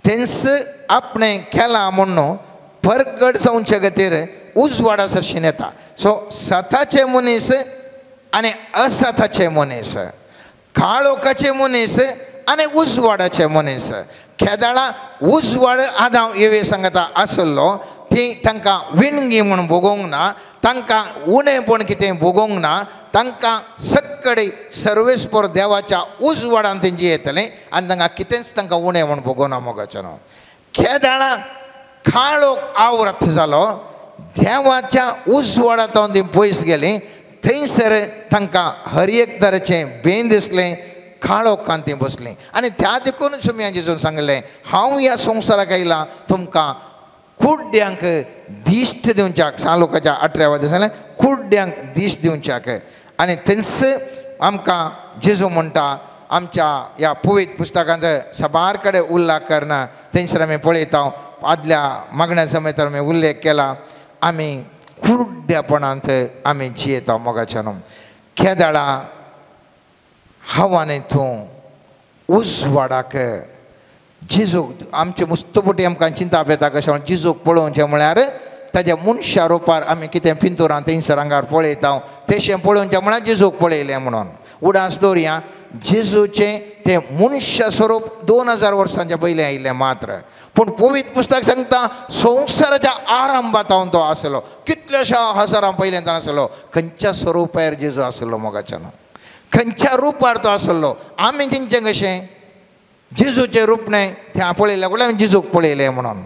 तेंच आपणें केलां म्हणून परगट जावचे खातीर उजवाडा सरशीन येता. सो सताचे मनीस आनी असताचे मनीस, काळोखाचे मनीस आनी उजवाडाचे मनीस. केदाळा उजवाड आदाम येवे सांगता आसलो ती तांकां विणगी म्हूण भोगोंक ना, तांकां उणेपण कितें भोगोंक ना. तांकां सक्कडे सर्वेस्पर देवाच्या उजवाडान तेंची येतलें आनी तांकां कितेंच तांकां उणें म्हूण भोगोना मोगाचें न्हू. केदाळा काळोख आवरत जालो. देवाच्या उजवाडांत ती पयस गेलीं. थंयसर तांकां हर एक तरेचें भें दिसलें. काळोखान ती बसलीं आनी त्या देखून सुमयान जेजून सांगलें हांव ह्या संवसाराक आयलां तुमकां कुड्ड्यांक दिश्ट दिवच्याक. लोकांच्या 18व्या वाद्या सांगलें कुड्ड्यांक दिश्ट दिवच्याक. आनी थंयच आमकां जेजू म्हणटा आमच्या ह्या पवित्र पुस्तकांत सबार कडेन उल्लेख करना. थंयसर आमी पळयता आदल्या मागण्या समेत आमी उल्लेख केला आमी कुड्ड्यापणांत आमी जियेता मोगाचें न्हू. केदाळा हांवांनी तूं उजवाडाक जेजूक आमचे मुस्तपटी आमकां चिंता येता कशें म्हण जेजूक पळोवचें म्हळ्यार ताज्या मनशा रुपार आमी कितें पिंतुरां थंयसर आंगार पळयता तशें पळोवचें म्हळ्यार जेजूक पळयलें म्हणून. उडास दवरया जेजूचें तें मनुश्य स्वरूप 2000 वर्सांच्या पयलीं आयिल्लें मात्र. पूण पवित्र पुस्तक सांगता संवसाराच्या आरंभांत तो आसलो. कितल्याशा हजारां पयलीं आसलो. खंयच्या स्वरुपार जेजू आसलो मोगाचें न्हू. खंयच्या रुपार तो आसलो. आमी चिंतचें कशें जेजूचें रूप न्हय तें पळयलें कडल्यार जेजूक पळयलें म्हणून.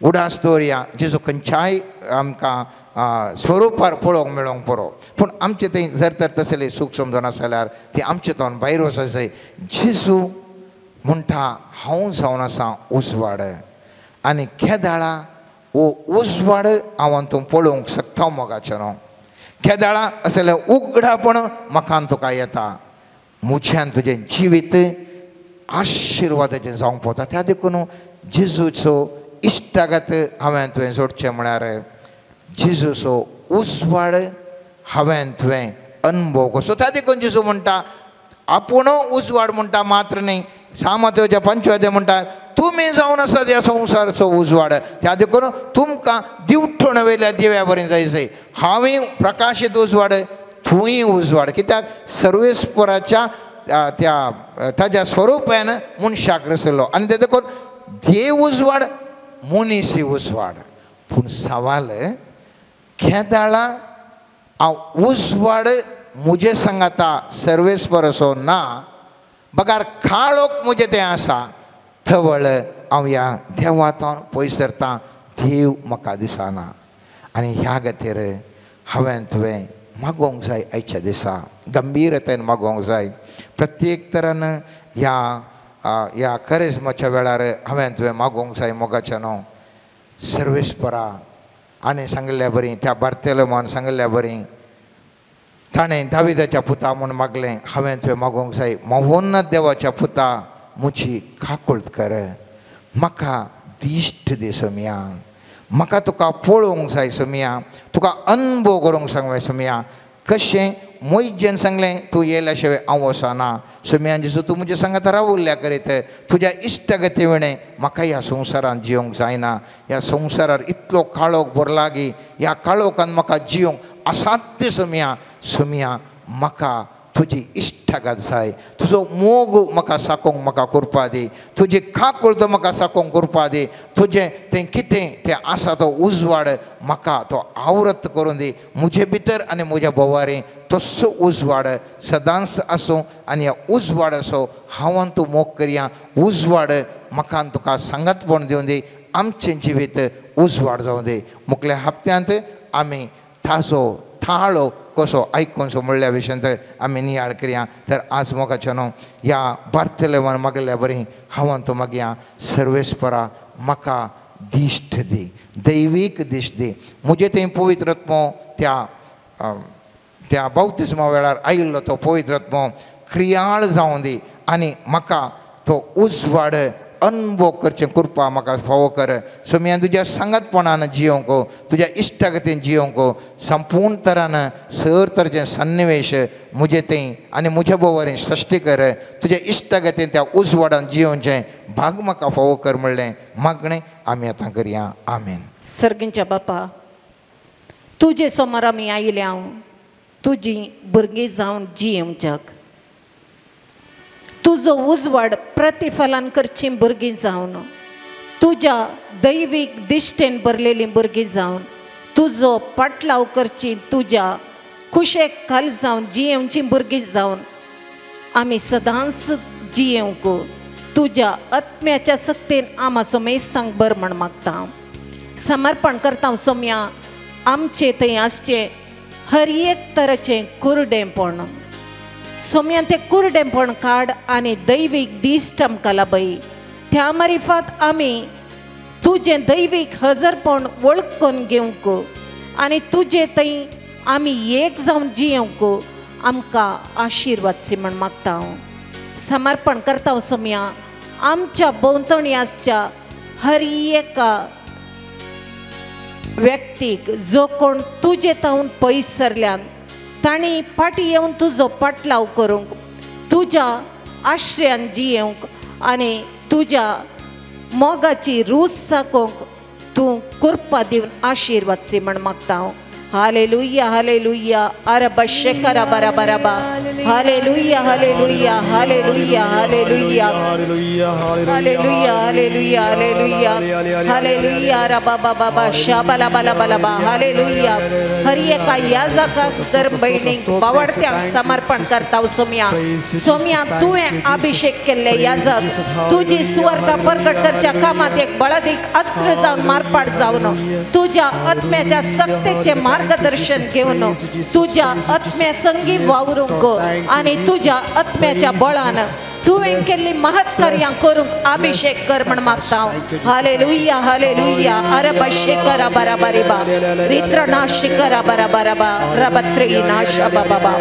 उडास दवरया जेजू खंयच्याय आमकां स्वरुपार पळोवंक मेळोंक पुरो. पूण आमचें थंय जर तर तसलें सूख समजून आसा जाल्यार ती आमचे तोंड भायर वचत जाय. जेजू म्हणटा हांव जावन आसा उजवाड आनी केदाळा वो उजवाड हांव तूं पळोवंक शकता मोगाचें न्हू. केदाळा असलें उगडापण म्हाका तुका येता. म्हज्यान तुजें जिवीत आशिर्वादाचें जावंक पावता. त्या देखून जेजूचो इश्टागत हांवें तुवें जोडचें म्हळ्यार जेजूचो उजवाड हांवें तुवें अनुभव कसो. त्या देखून जेजू म्हणटा आपूण उजवाड म्हणटा मात्र न्ही. सामात्योच्या 5व्या अध्याय म्हणटा तुमी जावन आसात ह्या संवसाराचो उजवाड. त्या देखून तुमकां दिवठण वयल्या दिव्या बरें जायचें. हांवें प्रकाशीत उजवाड तूंय उजवाड. कित्याक सर्वेस्पराच्या ताज्या स्वरूपान मनशाक रचलो आनी ते देखून देव उजवाड मनीस उजवाड पूण सवाल खेदाळा हांव उजवाड मुजे सांगाता सर्वेस्पर असो ना बगार काळोख मुजे तें आसा थवळ हांव ह्या देवातान पयस सरता देव म्हाका दिसना आनी ह्या खातीर हांवें तुवें मागोवंक जाय आयच्या दिसा गंभीरतेन मागोवंक जाय प्रत्येक तरान ह्या करिश्माच्या वेळार हांवें तुवें मागोवंक जाय मोगाच्या न्हू सर्वेस्परा आनी सांगल्या बरी त्या बार्तेलोमान सांगल्या बरी ताणें दाविदाच्या पुता म्हूण मागलें हांवें तुवें मागोवंक जाय महोन्नत देवाच्या पुता मुची काकुळट कर म्हाका दिश्ट दी सोम्या म्हाका तुका पळोवंक जाय सोम्या तुका अनुभव करूंक सांग सोम्या कशें मोइजेन सांगलें तूं येयल्या शिवाय हांव वचना सोम्यान दिसू तूं म्हज्या सांगात रावुल्ल्या करीत तुज्या इश्टगती विणें म्हाका ह्या संवसारांत जियोंक जायना ह्या संवसारार इतलो काळोख भरलागी ह्या काळोखान म्हाका जियोंक असाध्य सोम्या सोम्या म्हाका तुजी इश्टगत जाय तुजो मोग म्हाका साकोंक म्हाका करपा दी तुजी काकूळ तो म्हाका साकोंक करपा दी तुजें तें कितें तें आसा तो उजवाड म्हाका तो आवरत करून दी म्हजे भितर आनी म्हज्या बोवारी तसो उजवाड सदांच आसूं आनी ह्या उजवाड असो हांवान तूं मोग करया उजवाड म्हाका तुका सांगतपण दिवन दी आमचें जिवीत उजवाड जावं दी मुखल्या हप्त्यांत आमी ताजो थाळो कसो आयकूनसो म्हणल्या विशयांत आमी नियाळ करया तर आज मोगाच्या न्हू ह्या बार्तेलोमान मागल्या बरी हांवान तूं मागया सर्वेस्परा म्हाका दिश्ट दी दैवीक दिश्ट दी म्हजें तें पवित्र आत्मो त्या बावतिस्मा वेळार आयिल्लो तो पवित्र आत्मो क्रियाळ जावं दी आनी म्हाका तो उजवाड अनुभव करचें करपा म्हाका फावो कर सोम्या तुज्या सांगतपणान जियोंक तुज्या इश्टगतीन जियोंक संपूर्ण तरान सर तरेचें सन्निवेश म्हजें तें आनी म्हज्या बोवारीन सृश्टी कर तुज्या इश्टगतीन त्या उजवाडान जियोवचें भाग म्हाका फावो कर म्हणलें मागणें आमी आतां करया आमेन. सर्गींच्या बापा तुजे समोर आमी आयले हांव तुजीं भुरगीं जावन जियोवच्याक तुजो उजवाड प्रतिफलन करची भुरगीं जावन तुज्या दैवीक दिश्टेन भरलेलीं भुरगीं जावन तुजो पाटलाव करची तुज्या कुशेक काल जावन जियेवची भुरगीं जावन आमी सदांच जियेवंक तुज्या आत्म्याच्या सक्तीन आमाचो मेस्तांक बर म्हण मागता हांव समर्पण करता हांव सोम्या आमचें थंय आसचें हर एक तरेचें कुरडेंपण सोम्या तें कुरडेंपण काड आनी दैवीक दिश्ट आमकां लाभय त्या मारिफात आमी तुजें दैवीक हजरपण वळखून घेवंक आनी तुजें थंय आमी एक जावन जियोंक आमकां आशिर्वाद म्हण मागता हांव समर्पण करता हांव सोम्या आमच्या भोंवतणी आसच्या हर एका व्यक्तीक जो कोण तुजे तावन पयस सरल्यान ताणी फाटी येवन तुजो पाटलाव करूंक तुज्या आश्रयान जियोंक आनी तुज्या मोगाची रूच साकोंक तूं कृपा दिवन आशिर्वाद म्हण मागता हांव हालेलुया हालेलुया अरबा शेकरा बरा बराबा hallelujah hallelujah hallelujah hallelujah hallelujah hallelujah hallelujah hallelujah रबा बाबा शाबला बला बलाबा हालेलुया हर एका याजकाक तर भयणीक बावडत्यांक समर्पण करता सोम्या सोम्या तुवें अभिषेक केल्ले याजक तुजी सुवार्ता प्रगट करच्या कामात एक बळदीक अस्त्र जावन मारपाट जावन तुज्या आत्म्याच्या सक्तेचे मार्गदर्शन घेवन तुज्या आत्म्या संगी वावरूंक आनी तुज्या आत्म्याच्या बळान तुवें केल्ली महत्कार्यां करूंक अभिषेक कर म्हण मागता हालेलुया हालेलुया अरबा शेकरा बराबरिबा रित्रणा शिकरा बराबरबा रबत्री नाशा बाबा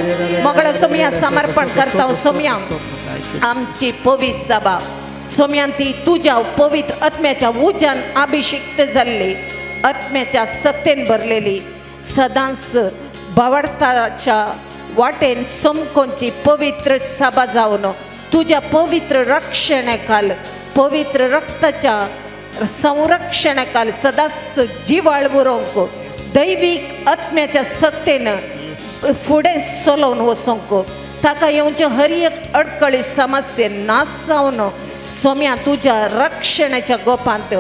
मगळ सोम्या समर्पण करता सोम्या आमची पवित्र सभा सोम्यान ती तुज्या पवित्र आत्म्याच्या उज्यान अभिषेक्त जाल्ली आत्म्याच्या सक्तेन भरलेली सदांच भावार्थाच्या वाटेन समकोंची पवित्र सभा जावन तुझ्या पवित्र रक्षणाखाल पवित्र रक्ताच्या संरक्षणाखाल सदांच जिवाळ उरोवंक दैवीक आत्म्याच्या सक्तेन फुडें चलोवन वचोंक ताका येवचे हर एक अडकळी समस्ये नाश जावन सोम्या तुझ्या रक्षणाच्या गोपांत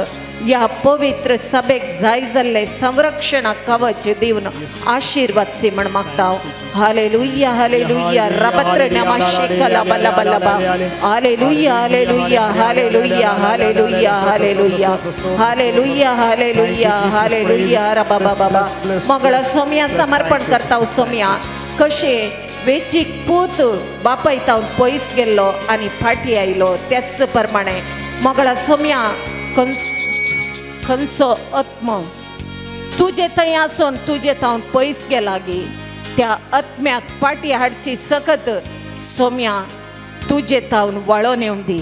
या पवित्र सभेक जाय जाल्ले संरक्षण कवच दिवन आशीर्वाद सी म्हण मागता हालेलुया हालेलुया रबत्र नमाशेकला बला बला बा hallelujah hallelujah hallelujah hallelujah hallelujah hallelujah hallelujah hallelujah रबा बाबा बा मगळा सोम्या समर्पण करता सोम्या कशे वेचीक पूत बापायतावन पयस गेल्लो आनी फाटी आयलो त्याच प्रमाणे मगळा सोम्या खंयचो आत्मो तुजे थंय आसून तुजे थावन पयस गेला गे त्या आत्म्याक फाटी हाडची सकत सोम्या तुजे थावन वळोन येवन दी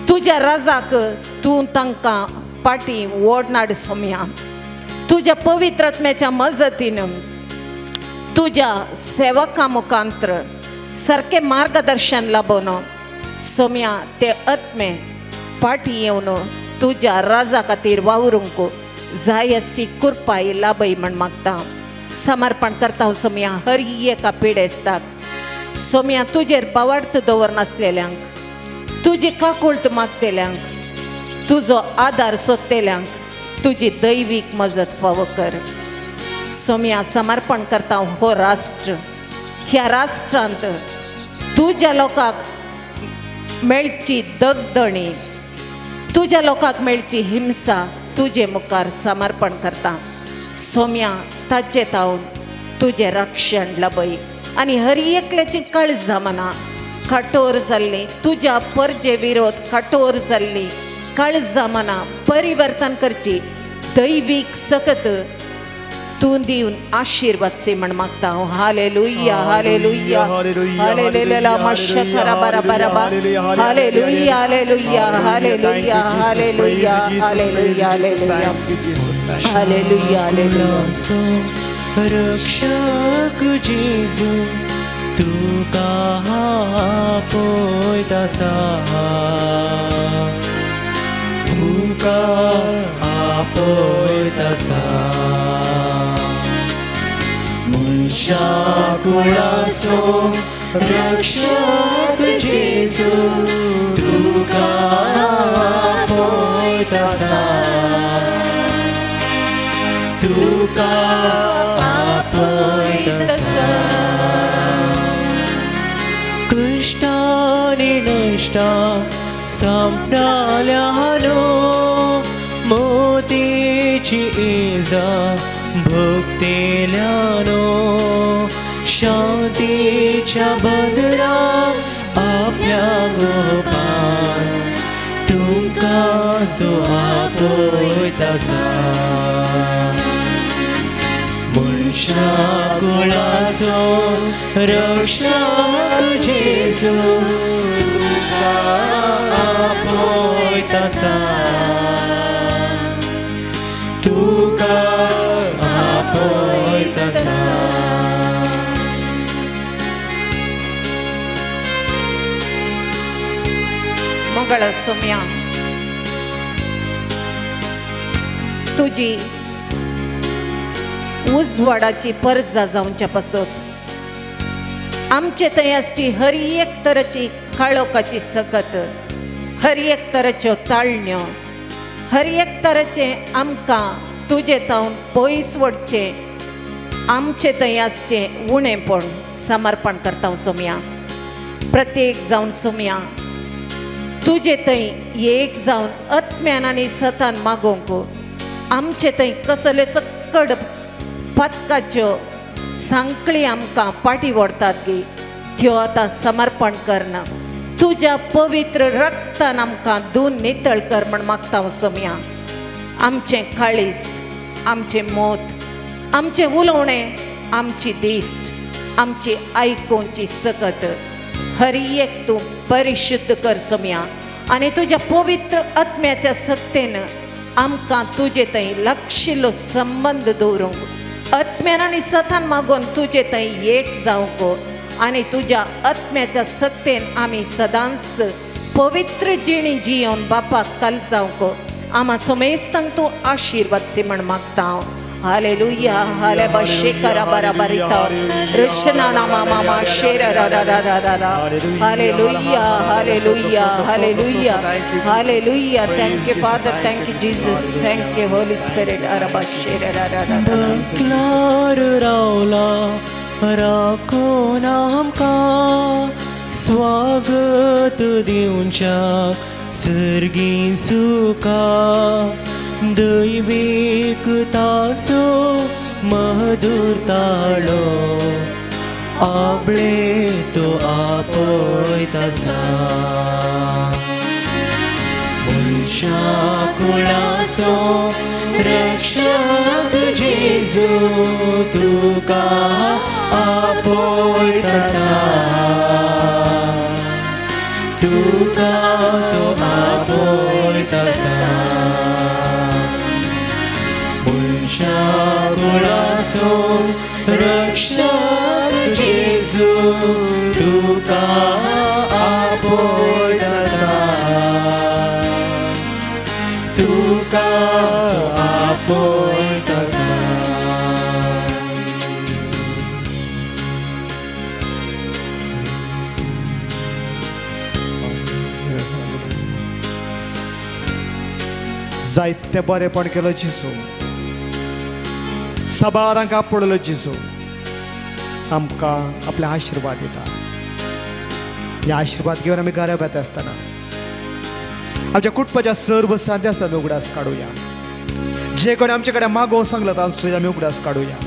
तुज्या राजाक तूं तांकां फाटी ओडनाड सोम्या तुज्या पवित्र आत्म्याच्या मजतीन तुझ्या सेवका मुखांतर सारखे मार्गदर्शन लाभून सोम्या ते आत्मे फाटी येवन तुझ्या राजा खातीर वावरूंक जाय अशी कृपाय लाभय म्हण मागता समर्पण करता सोम्या हर एका पिडेस्ताक सोम्या तुजेर बावार्थ दवरनासलेल्यांक तुजी काकुळट मागतेल्यांक तुजो आदार सोदतेल्यांक तुजी दैवीक मजत फावो कर सोम्या समर्पण करता हो राष्ट्र ह्या राष्ट्रांत तुझ्या लोकांक मेळची दगदणी तुझ्या लोकांक मेळची हिंसा तुझे मुखार समर्पण करता सोम्या ताचे तावन तुझे रक्षण लबय आनी हर एकल्याची काळज जमना कठोर जाल्ली तुझ्या परजे विरोध कठोर जाल्ली काळज जमना परिवर्तन करची दैवीक सकत तूं दिवन आशीर्वाद से म्हण मागता हालेलुया हालेलुया हालेलुया मशकरा बरा बरा बा hallelujah hallelujah hallelujah hallelujah hallelujah hallelujah hallelujah hallelujah रक्षक जेजू तुका आपयतासा तुका आपयतासा मनशा कुळाचो रक्षक जेजू तुका आपयतासा तुका आपयतासा कष्टानी नष्टा संपणाल्यानो मोतीची इजा भक्तेल्यानो शांतीच्या बदला आपल्या गोपान तुमकां तो आपयतासा मनशा कुळाचो रक्षक जेजू तुका आपयतासा तुका आपयतासा मंगळ सोम्या तुजी उजवाडाची पर्जा जावच्या पासत आमचे थंय आसची हर एक तरेची काळोखाची सकत हर एक तरेच्यो ताळण्यो हर एक तरेचे आमकां तुजे थावन पयस वडचे आमचे थंय आसचे उणेपण समर्पण करता सोम्या प्रत्येक जावन सोम्या तुजे थंय एक जावन आत्म्यान आनी सतान मागोवंक आमचे थंय कसले सक्कड पथकाच्यो सांकळी आमकां पाटी ओडतात गे त्यो आतां समर्पण करना तुज्या पवित्र रक्तान आमकां धुवन नितळ कर म्हण मागता सोम्या आमचें काळीस आमचें मोत आमचें उलोवणें आमची दिश्ट आमची आयकोवची सकत हर एक तूं परिशुद्ध कर सोम्या आनी तुज्या पवित्र आत्म्याच्या सक्तेन आमकां तुजे थंय लक्षिल्लो संबंध दवरूंक आत्म्यान आनी सतान मागोवन तुजे थंय एक जावंक आनी तुज्या आत्म्याच्या सक्तेन आमी सदांच पवित्र जिणी जियोन बापाक कल जावंक आमा सोमेस्तांक तूं आशिर्वाद सी म्हण मागता Hallelujah. Halabashekara barabarita. Rishna nama mama shera da da da da da da. Hallelujah. Hallelujah. Hallelujah. Hallelujah. Thank you, Father. Thank you, Jesus. Thank you, Holy Spirit. Arabashera da da da da. बंकलार रावला राखून आमकां स्वागत दिवच्या सर्गीन सुका दैविकताचो मधुर ताळो आपले तो आपयत आसा मनशा कुळाचो रक्षक जेजू तुका आपयत आसा तुका तो आपयत आसा मनशा कुळाचो रक्षक जेजू तुका आपयत आसा तुका आपयत आसा जायते बरेपण केलं जिसू सबारांक आपडलो जिसू आमकां आपले आशिर्वाद दिता हे आशिर्वाद घेवन आमी घरा येता आसतना आमच्या कुटुंबाच्या सर्व साध्यास आमी उगडास काडुया जे कोणी आमचे कडेन मागोवंक सांगला तांचो आमी उगडास काडुया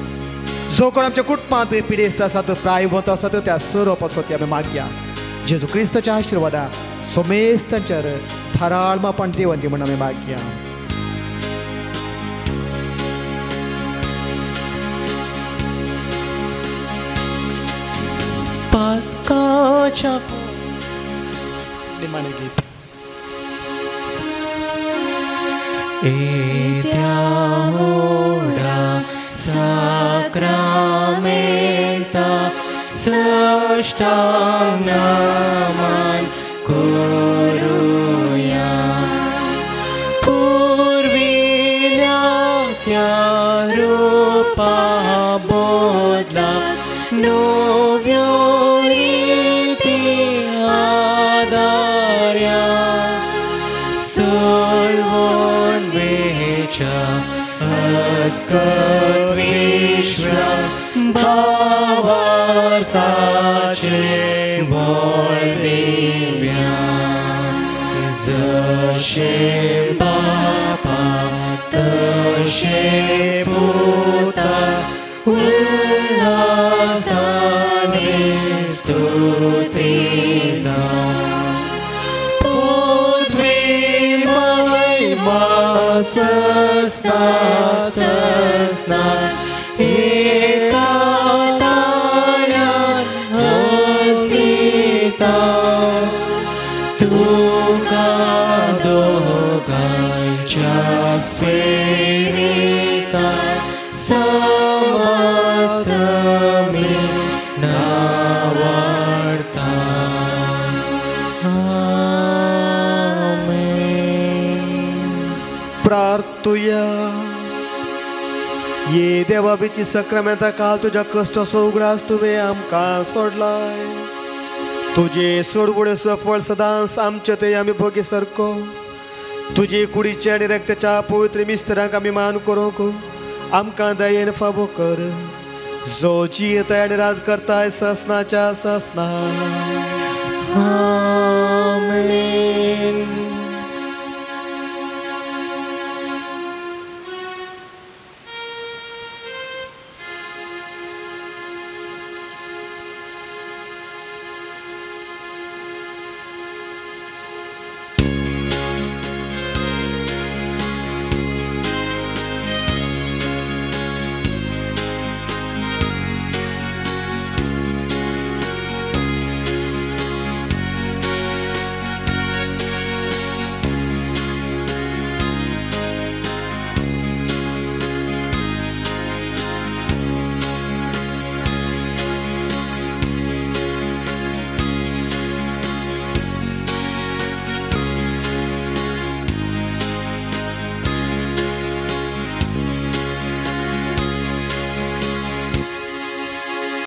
जो कोण आमच्या कुटुंबांत पिडेस्त आसा तो प्रायवंत आसा तो त्या सर्व पासोती आमी मागया जेजू क्रिस्ताच्या आशिर्वादा सोमेस्त तांचेर थाराळमापण देवन दी म्हण आमी मागया पातकाच्या निमाणे गीत Etiamoda sacramenta săștagnaman coruia Purvilea chiarupa bodla novioriti adaria Solvon vecha ascat vishra bhavartache boldivya Zashem papa tashe puta Ulasane stutiza Săsnat eka taळ्यान Hasita तुका दोगांच्या स्पिरितान समासमी नावाडता प्रार्थुया ये देवाबीची सक्रामेंता काल तुझ्या कष्टाचो उगडास तुवें आमकां सोडलाय तुजे सोडगुडे सफळ सदांच आमचे ते आमी भोगी सारको तुजे कुडीचे आनी रक्ताच्या पवित्र मिस्त्रांक आमी मान करूंक आमकां दयेन फावो कर जो जियेताय आनी राज करताय ससनाच्या ससना आमेन